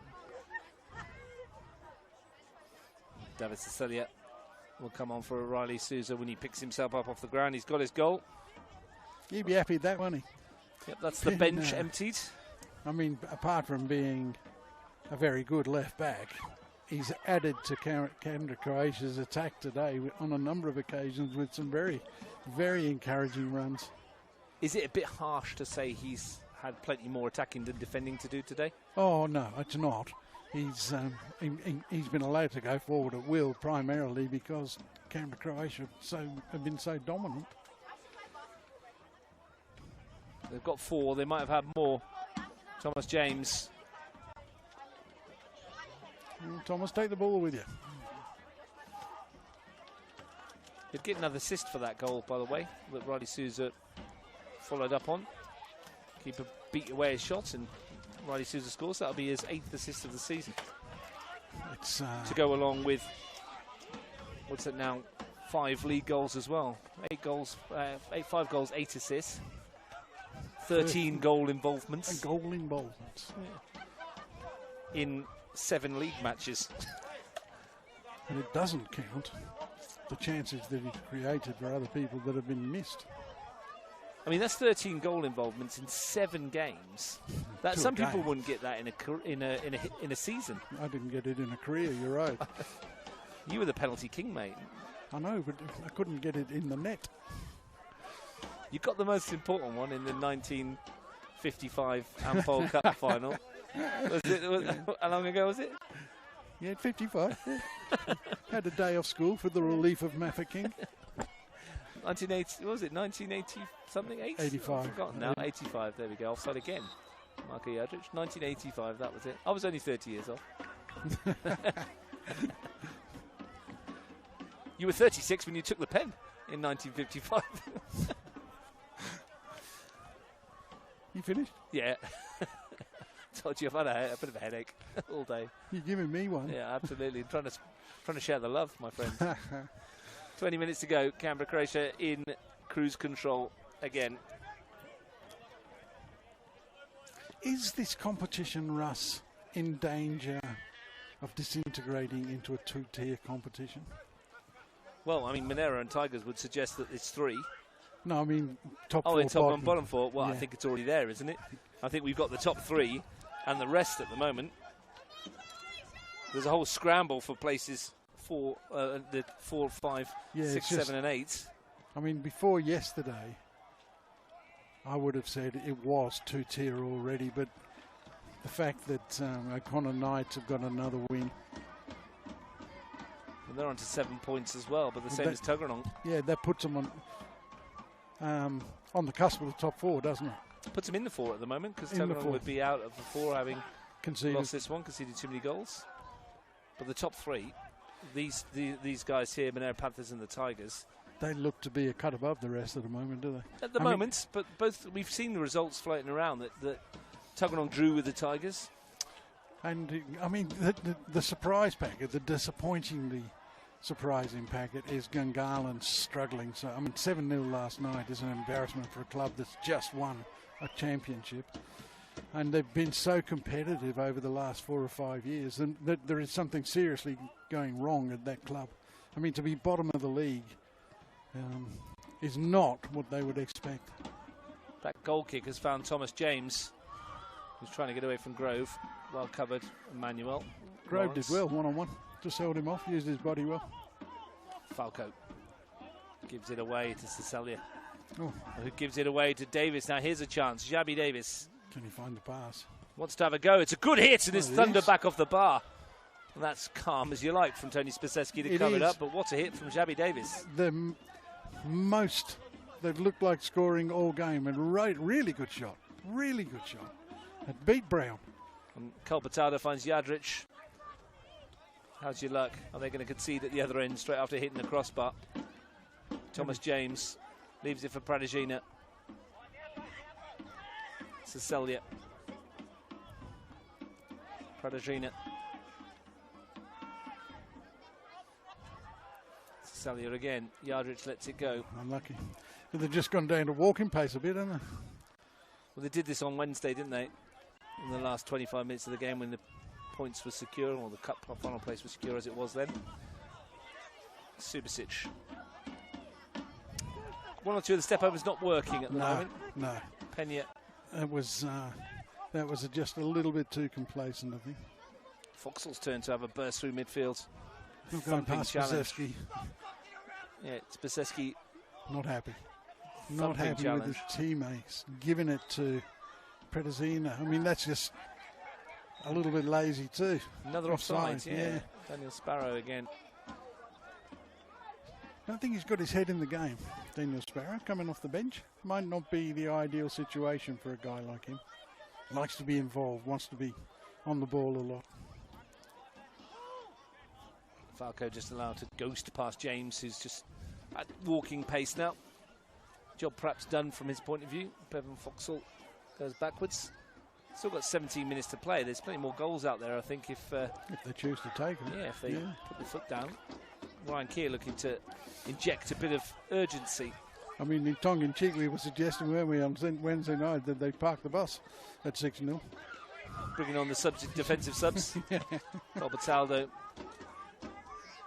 David Cesalia will come on for Riley Souza when he picks himself up off the ground. He's got his goal. He'd be happy with that, won't he? Yep, that's the bench emptied. I mean, apart from being a very good left back, he's added to Canberra Croatia's attack today on a number of occasions with some very, very encouraging runs. Is it a bit harsh to say he's had plenty more attacking than defending to do today? Oh, no, it's not. He's been allowed to go forward at will primarily because Canberra Croatia have been so dominant. They've got 4. They might have had more. Thomas James. Thomas, take the ball with you. He'd get another assist for that goal, by the way, that Riley Souza followed up on. Keeper beat away his shots and Riley Souza scores. That'll be his 8th assist of the season. It's to go along with, what's it now, 5 league goals as well. 5 goals, 8 assists. 13 goal involvements. Goal involvements. Yeah. In 7 league matches. And it doesn't count the chances that he's created for other people that have been missed. I mean, that's 13 goal involvements in 7 games. That some people wouldn't get that in a season. I didn't get it in a career. You're right. You were the penalty king, mate. I know, but I couldn't get it in the net. You got the most important one in the 1955 Ampol Cup final. How long ago was it? Yeah, 55. Yeah. Had a day off school for the relief of Mafeking. 1980, what was it, 1980 something? 85. I've forgotten now. 85, there we go. Offside again. Marko Jadric, 1985, that was it. I was only 30 years old. You were 36 when you took the pen in 1955. You finished? Yeah. Told you I've had a bit of a headache all day. You're giving me one. Yeah, absolutely. I'm trying to share the love, my friend. 20 minutes to go. Canberra Croatia in cruise control again. Is this competition, Russ, in danger of disintegrating into a two-tier competition? Well, I mean, Monero and Tigers would suggest that it's 3. No, I mean top Oh, four, in top bottom. and bottom 4. Well, Yeah. I think it's already there, isn't it? I think we've got the top 3 and the rest at the moment. There's a whole scramble for places 4, the 4, 5, Yeah, 6, it's just- 7 and 8. I mean, before yesterday, I would have said it was two-tier already, but the fact that O'Connor Knights have got another win. And they're on to 7 points as well, but the same as Tuggeranong. Yeah, that puts them on the cusp of the top 4, doesn't it? Puts them in the 4 at the moment, because In the Tuggeranong 4. would be out of the 4 having Conceded. lost this one, conceded too many goals. But the top 3, these guys here, Monero Panthers and the Tigers, They look to be a cut above the rest at the moment, do they? at the moment, but both we've seen the results floating around that Tuggeranong drew with the Tigers. And, I mean, the surprise packet, the disappointingly surprising packet is Gungahlin struggling. So, I mean, 7-0 last night is an embarrassment for a club that's just won a championship. And they've been so competitive over the last 4 or 5 years, and that there is something seriously going wrong at that club. I mean, to be bottom of the league is not what they would expect. That goal kick has found Thomas James, who's trying to get away from Grove. Well covered, Emmanuel. Grove Lawrence. did well, one-on-one. Just held him off, used his body well. Falco gives it away to Cesalia, Oh, who gives it away to Davis. Now here's a chance. Xabi Davis can he find the pass? wants to have a go. It's a good hit, and it's Oh, it thunder is. back off the bar. And that's calm as you like from Tony Spaseski to It cover it is. up, but what a hit from Xabi Davis. They've looked like scoring all game, and really good shot. Really good shot. It beat Brown. And Colbertado finds Jadric. How's your luck? Are they going to concede at the other end straight after hitting the crossbar? Thomas James leaves it for Pradagina. Cesalia. Pradagina. Cesalia again. Jadric lets it go. Unlucky. But they've just gone down to walking pace a bit, haven't they? Well, they did this on Wednesday, didn't they? In the last 25 minutes of the game when the points were secure, or the cup final place was secure as it was then. Subasic. One or two of the step overs not working at the moment. No. Pena. That was just a little bit too complacent, I think. Foxall's turn to have a burst through midfield. Not going Thumping past challenge. Spaseski. Yeah, Spaseski. Not happy. Not Thumping happy challenge. with his teammates. Giving it to Predazina. I mean, that's just a little bit lazy too. Another offside, Offside, yeah. yeah. Daniel Sparrow again. I don't think he's got his head in the game. Daniel Sparrow coming off the bench. Might not be the ideal situation for a guy like him. Likes to be involved, wants to be on the ball a lot. Falco just allowed to ghost past James, who's just at walking pace now. Job perhaps done from his point of view. Bevan Foxall goes backwards. Still got 17 minutes to play. There's plenty more goals out there, I think, if they choose to take it. if they put the foot down. Ryan Keir looking to inject a bit of urgency. I mean, in tongue in cheek, we were suggesting, weren't we, on Wednesday night that they parked the bus at 6-0. Bringing on the defensive subs. Colbertaldo.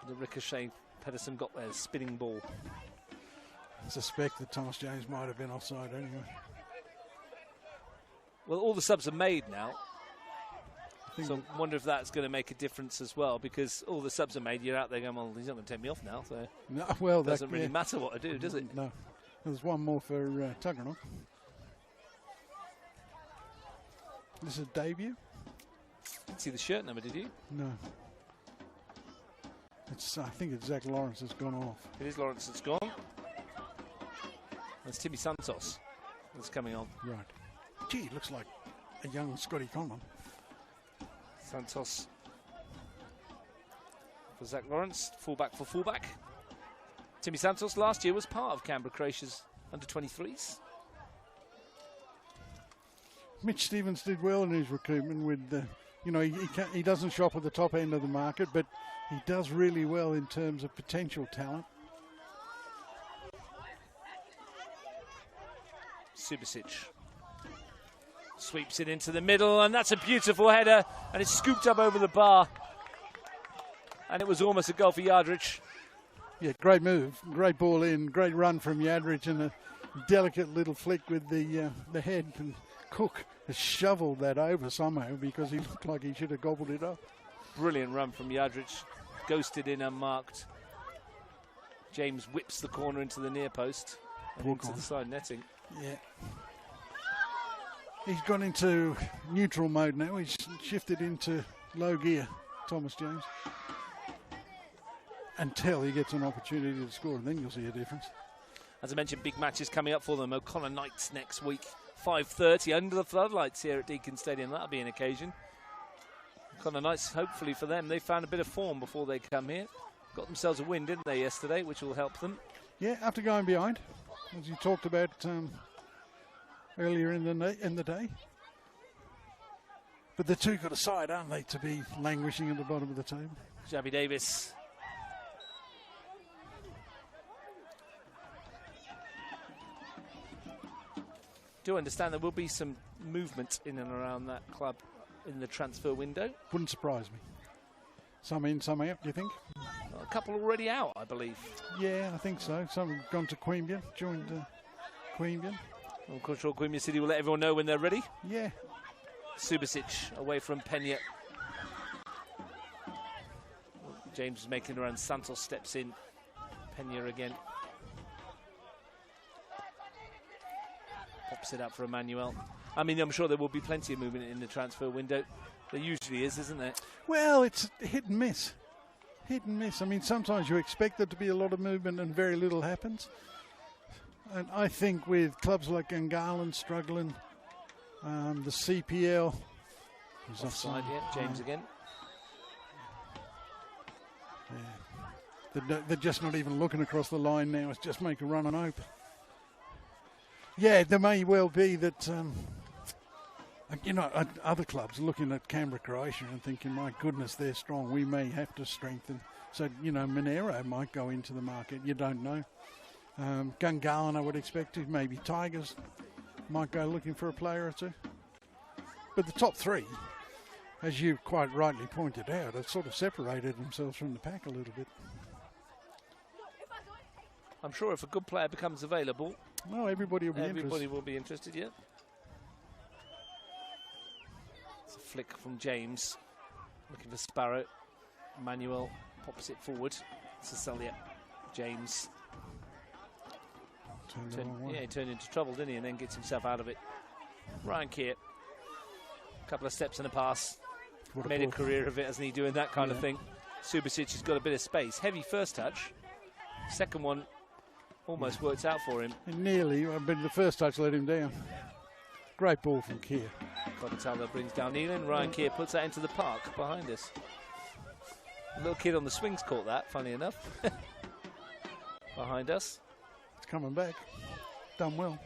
The ricochet Pedersen got there, spinning ball. I suspect that Thomas James might have been offside anyway. Well, all the subs are made now. I think So I wonder if that's going to make a difference as well, because all the subs are made. You're out there going, well, he's not going to take me off now, so no, well, it doesn't really matter what I do, does it? No. There's one more for Tuggeranong. This is debut. Didn't see the shirt number, did you? No. I think it's Zach Lawrence has gone off. It is Lawrence that's gone. That's Timmy Santos that's coming on. Right. Gee, looks like a young Scotty Conlon. Santos for Zach Lawrence, fullback for fullback. Timmy Santos last year was part of Canberra Croatia's under-23s. Mitch Stevens did well in his recruitment with, he doesn't shop at the top end of the market, but he does really well in terms of potential talent. Subasic sweeps it into the middle, and that's a beautiful header, and it's scooped up over the bar. And it was almost a goal for Yadrich. Yeah, great move, great ball in, great run from Yadrich, and a delicate little flick with the head. And Cook has shoveled that over somehow because he looked like he should have gobbled it up. Brilliant run from Yadrich, ghosted in unmarked. James whips the corner into the near post and into the side netting. Yeah. He's gone into neutral mode now. He's shifted into low gear, Thomas James. Until he gets an opportunity to score, and then you'll see a difference. As I mentioned, big matches coming up for them. O'Connor Knights next week, 5:30 under the floodlights here at Deakin Stadium. That'll be an occasion. O'Connor Knights, hopefully for them, they found a bit of form before they come here. Got themselves a win, didn't they, yesterday, which will help them. Yeah, after going behind, as you talked about earlier in the day. But the two got a side, aren't they, to be languishing at the bottom of the table. Javi Davis. Do understand there will be some movement in and around that club in the transfer window. Wouldn't surprise me. Some in, some out, do you think? A couple already out, I believe. Yeah, I think so. Some have gone to Queanbeyan, joined Queanbeyan. I'm quite sure Queanbeyan City will let everyone know when they're ready. Yeah. Subasic away from Pena. James is making around. Santos steps in. Pena again. Pops it up for Emmanuel. I mean, I'm sure there will be plenty of movement in the transfer window. There usually is, isn't there? Well, it's hit and miss. Hit and miss. I mean, sometimes you expect there to be a lot of movement and very little happens. And I think with clubs like Gungahlin struggling, the CPL is offside. Yeah, James again. Yeah. They're just not even looking across the line now. It's just make a run and hope. Yeah, there may well be that, other clubs looking at Canberra Croatia and thinking, my goodness, they're strong. We may have to strengthen. So, Monero might go into the market. You don't know. Gungahlin, I would expect to. Maybe Tigers might go looking for a player or two. But the top three, as you quite rightly pointed out, have sort of separated themselves from the pack a little bit. I'm sure if a good player becomes available, well, everybody will be interested. Everybody will be interested, yeah. It's a flick from James, looking for Sparrow. Manuel pops it forward. Cecilia, James. He turned into trouble, didn't he? And then gets himself out of it. Ryan Keir, a couple of steps and a pass. Made a career of it, hasn't he, doing that kind of thing. Subasic has got a bit of space. Heavy first touch. Second one almost worked out for him. Nearly, but the first touch let him down. Great ball from Keir. Cotatala brings down Nealon. Ryan Keir puts that into the park behind us. A little kid on the swings caught that, funny enough. Behind us. It's coming back. Done well.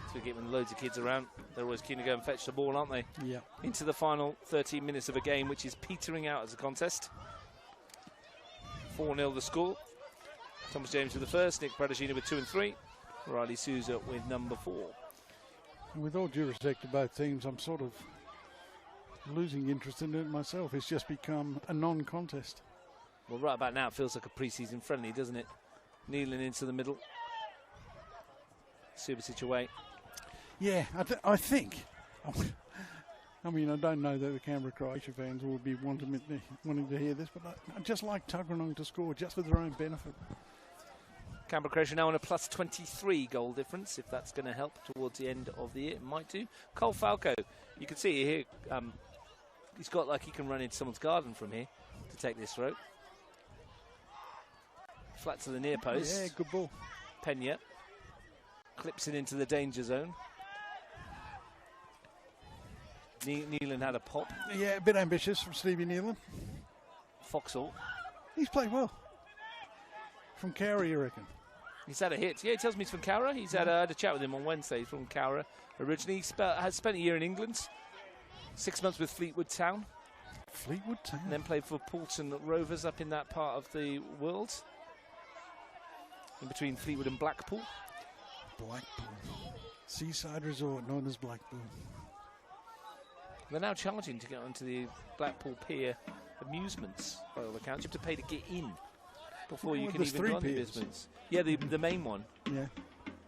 So we get when loads of kids around. They're always keen to go and fetch the ball, aren't they? Yeah. Into the final 13 minutes of a game, which is petering out as a contest. 4-0 the score. Thomas James with the first, Nick Bradagina with 2 and 3, Riley Souza with number 4. And with all due respect to both teams, I'm sort of losing interest in it myself. It's just become a non-contest. Well, right about now, it feels like a pre-season friendly, doesn't it? Nealon into the middle. Subasic away. Yeah, I think. I mean, I don't know that the Canberra Croatia fans will be wanting to hear this, but I just like Tuggeranong to score just for their own benefit. Canberra Croatia now on a plus 23 goal difference, if that's going to help towards the end of the year. It might do. Cole Falco, you can see here, He's got like he can run into someone's garden from here to take this throw. Flat to the near post. Yeah, good ball. Pena clips it into the danger zone. Nealon had a pop. Yeah, a bit ambitious from Stevie Nealon. Foxall. He's played well. From Cowra, you reckon? He's had a hit. Yeah, he tells me he's from Cowra. He's had a chat with him on Wednesday. He's from Cowra originally. He has spent a year in England. 6 months with Fleetwood Town. Fleetwood Town? And then played for Poulton Rovers up in that part of the world. In between Fleetwood and Blackpool. Blackpool. Seaside resort known as Blackpool. They're now charging to get onto the Blackpool Pier amusements, by all accounts. You have to pay to get in before you can even go on the amusements. Yeah, the main one. Yeah.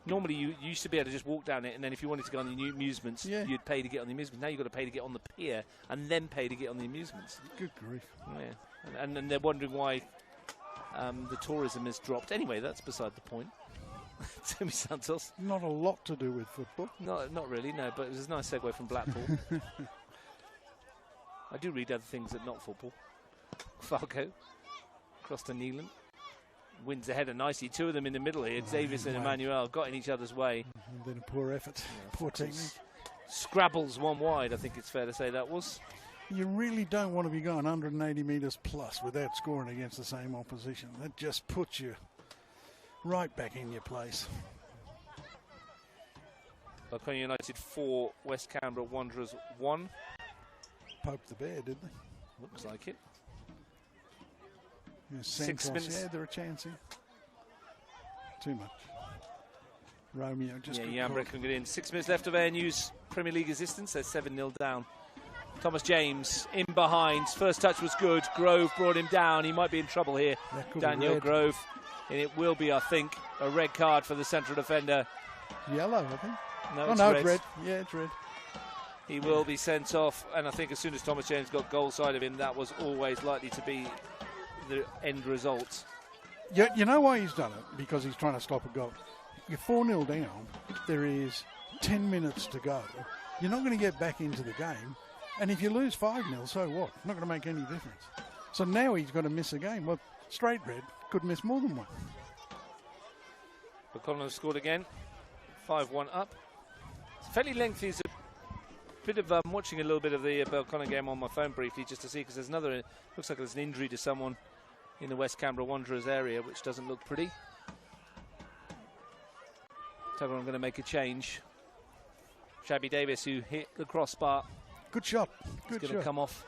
Normally you used to be able to just walk down it, and then if you wanted to go on the amusements, you'd pay to get on the amusements. Now you've got to pay to get on the pier and then pay to get on the amusements. Good grief. Yeah. And they're wondering why the tourism has dropped. Anyway, that's beside the point. Timmy Santos. Not a lot to do with football. Not really, no, but it was a nice segue from Blackpool. I do read other things that not football. Falco, across to Nealon. Wins the header nicely. Two of them in the middle here. Davis and Emmanuel got in each other's way. Then a poor effort. Yeah, poor technique. Scrabbles one wide, I think it's fair to say that was. You really don't want to be going 180 metres plus without scoring against the same opposition. That just puts you right back in your place. Belconnen United 4, West Canberra Wanderers 1. Poked the bear, did they? Looks like it. 6 minutes. Yeah, they're a chance here. Too much. Romeo just. Yeah, Yambrick can get in. 6 minutes left of ANU's Premier League existence. They're 7-0 down. Thomas James in behind. First touch was good. Grove brought him down. He might be in trouble here. Daniel Grove. And it will be, I think, a red card for the central defender. Yellow, I think. No, it's red. Yeah, it's red. He will be sent off, and I think as soon as Thomas James got goal side of him, that was always likely to be the end result. Yeah, you know why he's done it? Because he's trying to stop a goal. You're 4-0 down. There is 10 minutes to go. You're not going to get back into the game. And if you lose 5-0, so what? Not going to make any difference. So now he's got to miss a game. Well, straight red could miss more than one. Belconnen scored again. 5-1 up. It's fairly lengthy. It's a bit of watching a little bit of the Belconnen game on my phone briefly just to see, because there's another. Looks like there's an injury to someone in the West Canberra Wanderers area, which doesn't look pretty. Tuggeranong going to make a change. Shabby Davis, who hit the crossbar. Good shot. Good shot. Going to come off.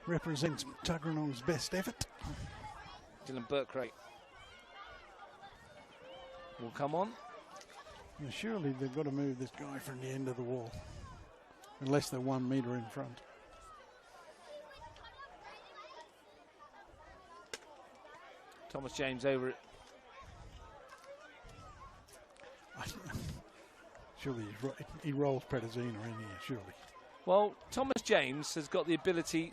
Represents Tuggeranong's best effort. Dylan Burkrate will come on. Now surely they've got to move this guy from the end of the wall, unless they're 1 metre in front. Thomas James over it. Surely he rolls Predazina in here, surely. Well, Thomas James has got the ability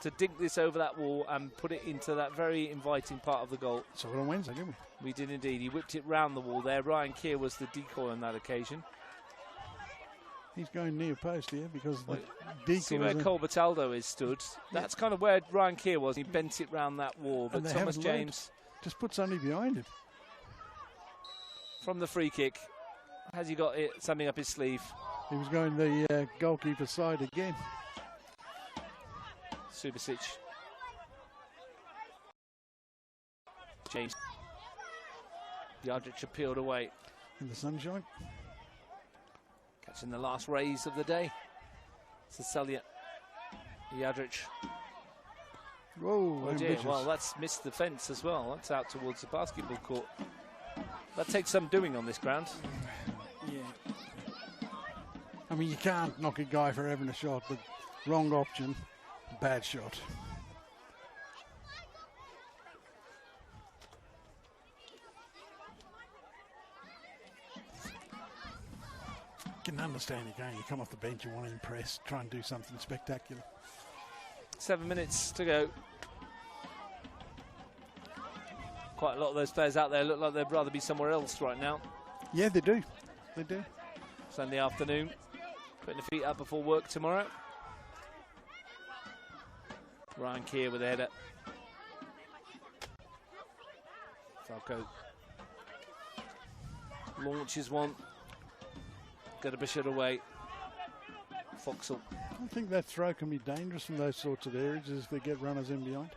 to dink this over that wall and put it into that very inviting part of the goal. So on Wednesday, didn't we? We did indeed. He whipped it round the wall there. Ryan Keir was the decoy on that occasion. He's going near post here because the decoy. See where Cole Bataldo is stood. That's kind of where Ryan Keir was. He bent it round that wall. But Thomas James just put somebody behind him. From the free kick. Has he got something up his sleeve? He was going the goalkeeper side again. Subasic. James. Yardrich appealed away. In the sunshine. Catching the last rays of the day. Cecilia. Yardrich. Whoa, oh dear. Well, that's missed the fence as well. That's out towards the basketball court. That takes some doing on this ground. Yeah. I mean, you can't knock a guy for having a shot, but wrong option, bad shot. You can understand it, can't you? You come off the bench, you want to impress, try and do something spectacular. 7 minutes to go. Quite a lot of those players out there look like they'd rather be somewhere else right now. Yeah, they do. They do. Sunday afternoon, putting the feet up before work tomorrow. Ryan Keir with a header. Falco launches one. Gurabishar away. Foxall. I think that throw can be dangerous from those sorts of areas if they get runners in behind.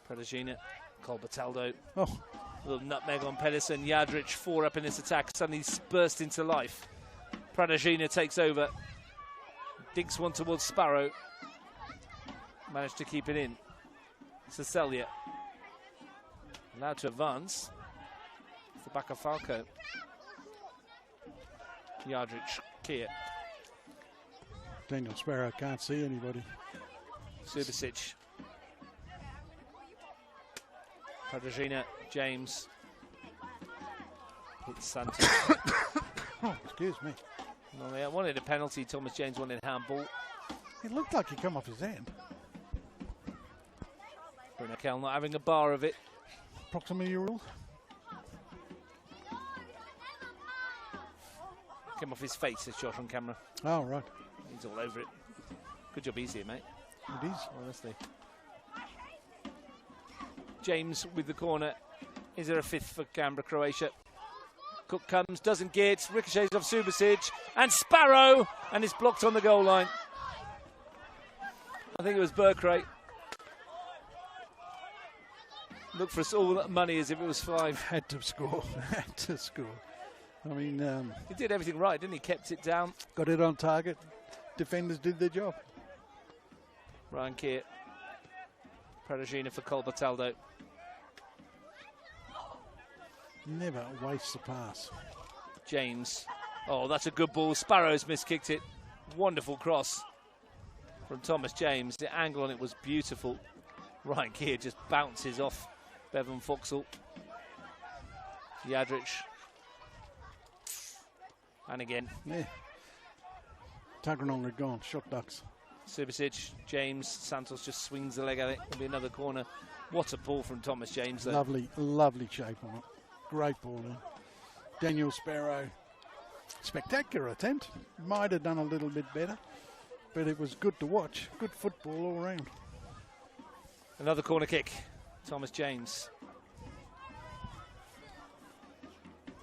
Pradagina, Colbertaldo. Oh. Little nutmeg on Pedersen. Yadrich 4 up in this attack. Suddenly burst into life. Pradagina takes over. Dinks one towards Sparrow. Managed to keep it in. Cecilia. Allowed to advance. It's the back of Falco. Yadrich, Keir. Daniel Sparrow can't see anybody. Subasic. Pradagina, James. Hits Santos. Oh, excuse me. No, they wanted a penalty. Thomas James wanted handball. It looked like he come off his hand. Brunel not having a bar of it. Proximity rule. Came off his face, says Josh on camera. Oh, right. He's all over it. Good job he's here, mate. It is. Honestly. James with the corner. Is there a fifth for Canberra Croatia? Cook comes, doesn't get, ricochets off Subasic, and Sparrow, and it's blocked on the goal line. I think it was Burkray. Look for us all that money as if it was 5. Had to score. Had to score. I mean, he did everything right, didn't he? Kept it down. Got it on target. Defenders did their job. Ryan Keir. Pradagina for Colbertaldo. Never wastes a pass. James. Oh, that's a good ball. Sparrow's miskicked it. Wonderful cross from Thomas James. The angle on it was beautiful. Ryan Keir just bounces off Bevan Foxall. Yadrich. And again. Yeah. Tuggeranong had gone. Shot ducks. Subasic, James, Santos just swings the leg at it. It'll be another corner. What a ball from Thomas James, though. Lovely, lovely shape on it. Great ball in. Daniel Sparrow. Spectacular attempt. Might have done a little bit better, but it was good to watch. Good football all around. Another corner kick. Thomas James.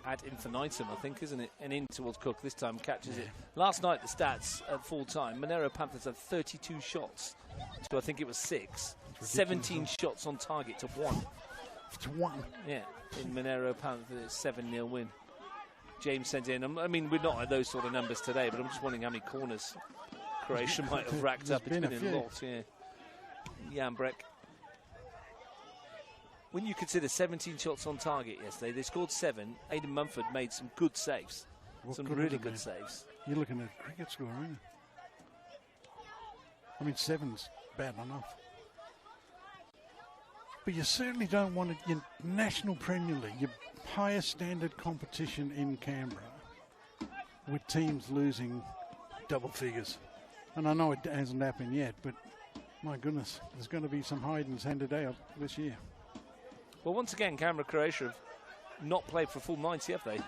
Ad infinitum, I think, isn't it? And in towards Cook. This time catches it. Last night, the stats at full time, Monero Panthers had 32 shots. So I think it was 6. 17 shots on target to 1. To 1. Yeah, in Monero Panthers, 7-0 win. James sent in. I mean, we're not at those sort of numbers today, but I'm just wondering how many corners Croatia might have racked up. It's been a lot, yeah. Jan Breck. When you consider 17 shots on target yesterday, they scored 7. Aidan Mumford made some good saves. Some really good saves. You're looking at a cricket score, aren't you? I mean, 7's bad enough. But you certainly don't want it, your National Premier League, your highest standard competition in Canberra, with teams losing double figures. And I know it hasn't happened yet, but my goodness, there's going to be some hidings handed out this year. Well, once again, Canberra Croatia have not played for a full 90, have they?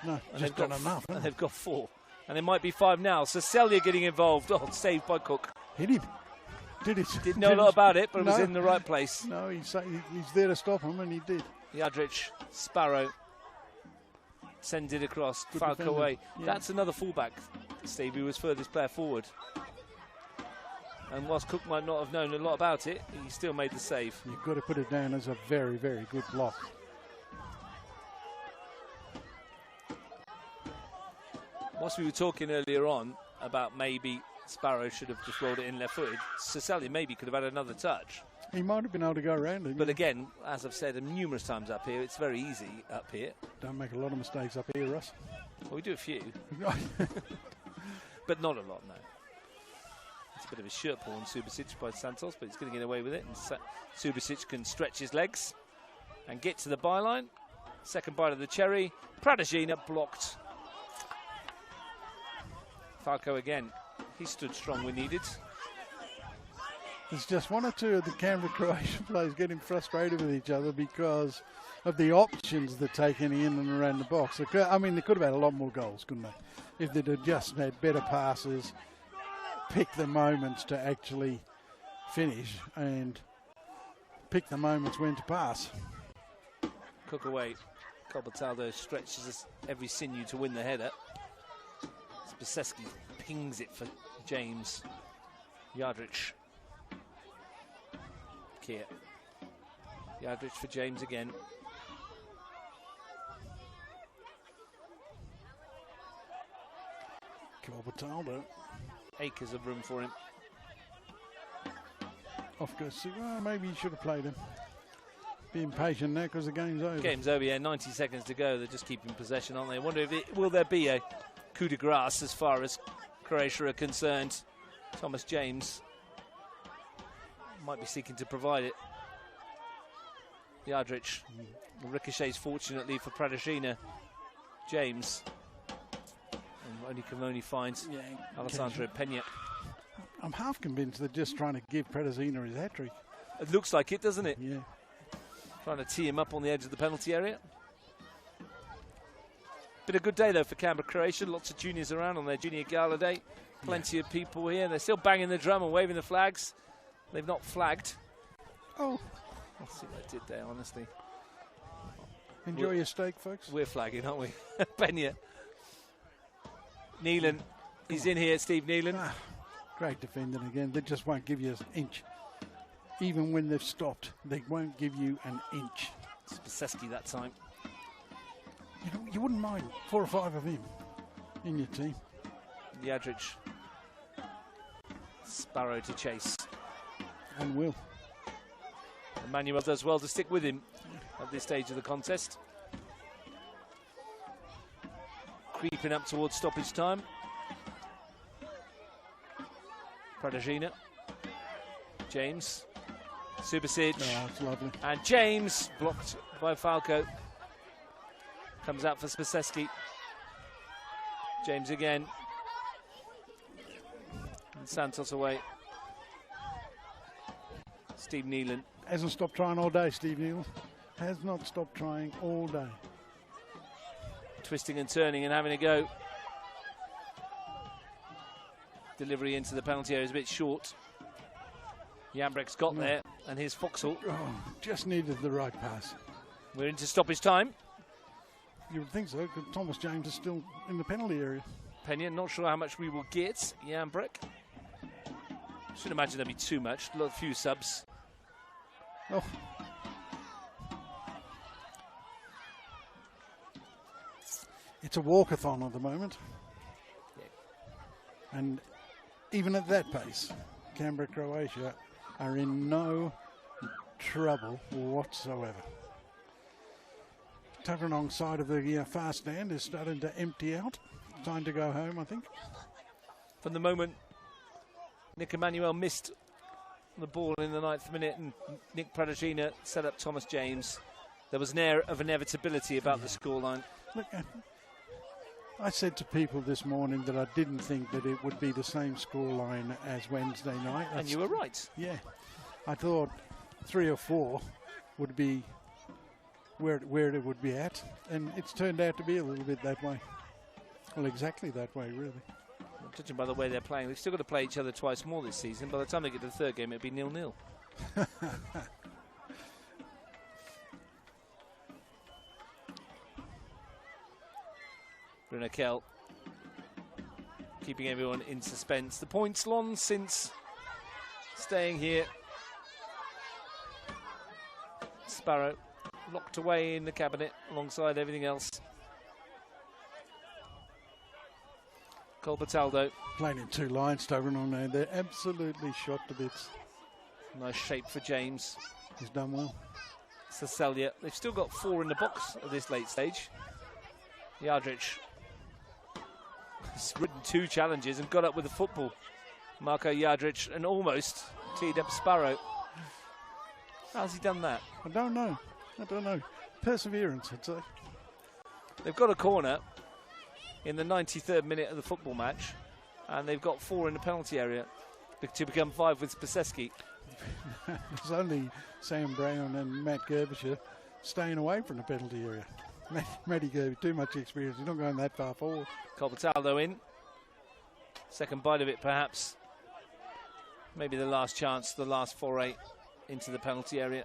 No, and just got enough. And they've got 4. And there might be 5 now. Cecilia getting involved. Oh, saved by Cook. Hit him. Did it. Didn't know a lot about it, but it was in the right place. No, he's there to stop him, and he did. Yadrich, Sparrow, sends it across. Good Falco defender. away. Yeah. That's another fullback, Steve, who was furthest player forward. And whilst Cook might not have known a lot about it, he still made the save. You've got to put it down as a very, very good block. Whilst we were talking earlier on about maybe Sparrow should have just rolled it in left-footed, Cecilia maybe could have had another touch. He might have been able to go around it. But again, as I've said numerous times up here, it's very easy up here. Don't make a lot of mistakes up here, Russ. Well, we do a few. But not a lot, no. It's a bit of a shirt pull on Subasic by Santos, but he's going to get away with it. And Subasic can stretch his legs and get to the byline. Second bite of the cherry. Pradagina blocked. Falco again. He stood strong when needed. There's just 1 or 2 of the Canberra Croatian players getting frustrated with each other because of the options they're taking in and around the box. I mean, they could have had a lot more goals, couldn't they? If they'd have just had better passes, pick the moments to actually finish and pick the moments when to pass. Cook away. Colbertaldo stretches every sinew to win the header. Spiseski pings it for James. Yardrich. Kier. Yardrich for James again. Colbertaldo. Acres of room for him. Off goes. Well, maybe he should have played him. Be impatient now because the game's over. Game's over, yeah. 90 seconds to go. They're just keeping possession, aren't they? I wonder if will there be a coup de grace as far as Croatia are concerned. Thomas James might be seeking to provide it. Yardrich ricochets fortunately for Pradeshina. James can only find Alessandro Pena. I'm half convinced they're just trying to give Pradeshina his hat-trick. It looks like it, doesn't it? Yeah. Trying to tee him up on the edge of the penalty area. Been a good day though for Canberra Croatia. Lots of juniors around on their junior gala day. Plenty of people here. They're still banging the drum and waving the flags. They've not flagged. Oh. Let's see what I did there, honestly. Enjoy your steak, folks. We're flagging, aren't we? Pena. Neelan. He's in here, Steve Neelan. Great defending again. They just won't give you an inch. Even when they've stopped, they won't give you an inch. Spiseski that time. You wouldn't mind 4 or 5 of him in your team. Yadrich. Sparrow to chase. And will. Emmanuel does well to stick with him at this stage of the contest. Creeping up towards stoppage time. Pradeshina. James. Subasic. Oh, it's lovely. And James, blocked by Falco. Comes out for Spiseski. James again. And Santos away. Steve Neelan. Hasn't stopped trying all day, Steve Neelan. Has not stopped trying all day. Twisting and turning and having a go. Delivery into the penalty area is a bit short. Jambrek's got there, and here's Foxall. Oh, just needed the right pass. We're into stoppage time. You would think so, because Thomas James is still in the penalty area. Pena, not sure how much we will get. Jambrek. Shouldn't imagine there'll be too much. A few subs. Oh. It's a walkathon at the moment. Yeah. And even at that pace, Canberra Croatia are in no trouble whatsoever. Tuggeranong side of the far stand is starting to empty out. Time to go home, I think. From the moment Nick Emmanuel missed the ball in the 9th minute and Nick Pradeshina set up Thomas James, there was an air of inevitability about the scoreline. Look, I said to people this morning that I didn't think that it would be the same scoreline as Wednesday night. And you were right. Yeah. I thought 3 or 4 would be where it would be at, and it's turned out to be a little bit that way. Well, exactly that way, really. Well, judging by the way they're playing, they've still got to play each other twice more this season. By the time they get to the 3rd game, it'll be 0-0. Bruno Kell keeping everyone in suspense. The points long since staying here. Sparrow locked away in the cabinet alongside everything else. Colbertaldo. Playing in 2 lines, Tuggeranong now. They're absolutely shot to bits. Nice shape for James. He's done well. Cacelia. They've still got 4 in the box at this late stage. Yardrich. He's ridden 2 challenges and got up with the football. Marco Yardrich and almost teed up Sparrow. How's he done that? I don't know. Perseverance, I'd say. They've got a corner in the 93rd minute of the football match, and they've got 4 in the penalty area to become 5 with Spiseski. There's only Sam Brown and Matt Gerbisher staying away from the penalty area. Matty Gerby, too much experience. He's not going that far forward. Colbertaldo in. Second bite of it, perhaps. Maybe the last chance, the last foray into the penalty area.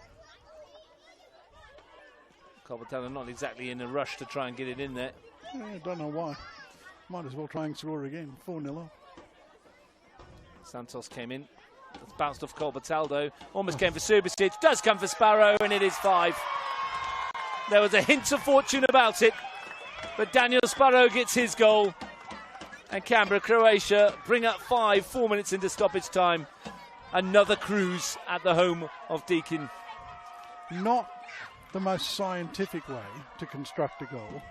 Corbetano not exactly in a rush to try and get it in there. Yeah, I don't know why. Might as well try and score again. 4-0 up. Santos came in. It's bounced off Corbetaldo. Almost came for Subasic. Does come for Sparrow, and it is 5. There was a hint of fortune about it, but Daniel Sparrow gets his goal. And Canberra Croatia bring up 5, 4 minutes into stoppage time. Another cruise at the home of Deakin. Not the most scientific way to construct a goal,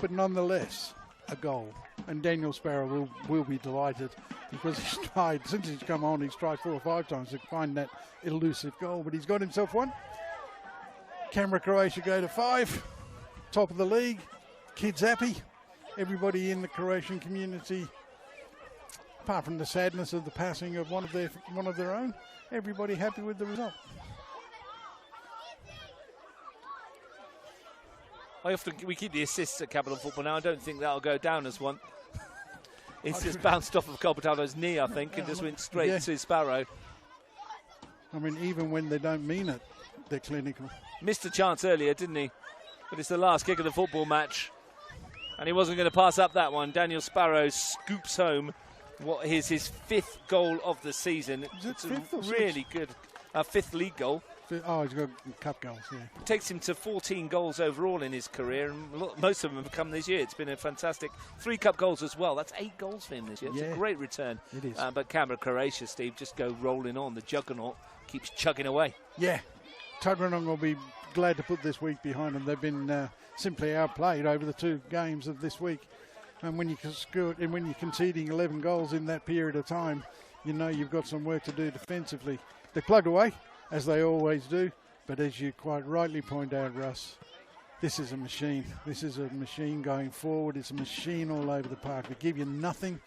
but nonetheless a goal. And Daniel Sparrow will be delighted, because he's tried, since he's come on, he's tried 4 or 5 times to find that elusive goal, but he's got himself one. Canberra Croatia go to 5, top of the league, kids happy, everybody in the Croatian community, apart from the sadness of the passing of one of their own, everybody happy with the result. We keep the assists at Capital Football now. I don't think that'll go down as one. It's just bounced off of Corbetaldo's knee, I think, and just went straight to Sparrow. I mean, even when they don't mean it, they're clinical. Missed a chance earlier, didn't he? But it's the last kick of the football match. And he wasn't going to pass up that one. Daniel Sparrow scoops home what is his 5th goal of the season. It's a really good 5th league goal. Oh, he's got cup goals, yeah. Takes him to 14 goals overall in his career, and most of them have come this year. It's been a fantastic 3 cup goals as well. That's 8 goals for him this year. It's a great return. It is. But Canberra Croatia, Steve, just go rolling on. The juggernaut keeps chugging away. Yeah. Tuggeranong will be glad to put this week behind them. They've been simply outplayed over the 2 games of this week. And when you're conceding 11 goals in that period of time, you know you've got some work to do defensively. They plugged away, as they always do, but as you quite rightly point out, Russ, this is a machine. This is a machine going forward. It's a machine all over the park. They give you nothing,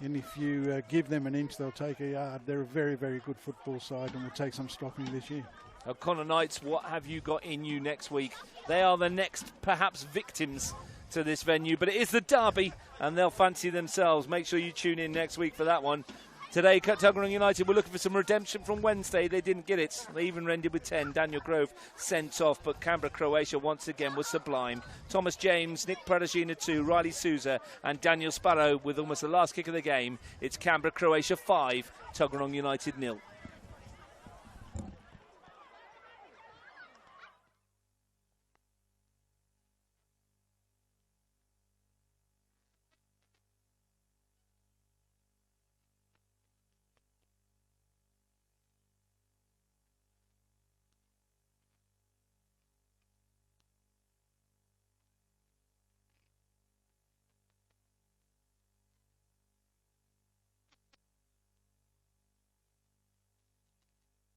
and if you give them an inch, they'll take a yard. They're a very, very good football side, and will take some stopping this year. O'Connor Knights, what have you got in you next week? They are the next, perhaps, victims to this venue, but it is the derby, and they'll fancy themselves. Make sure you tune in next week for that one. Today, Tuggeranong United were looking for some redemption from Wednesday. They didn't get it. They even ended with 10. Daniel Grove sent off, but Canberra Croatia once again was sublime. Thomas James, Nick Pradashina 2, Riley Souza and Daniel Sparrow with almost the last kick of the game. It's Canberra Croatia 5, Tuggeranong United 0.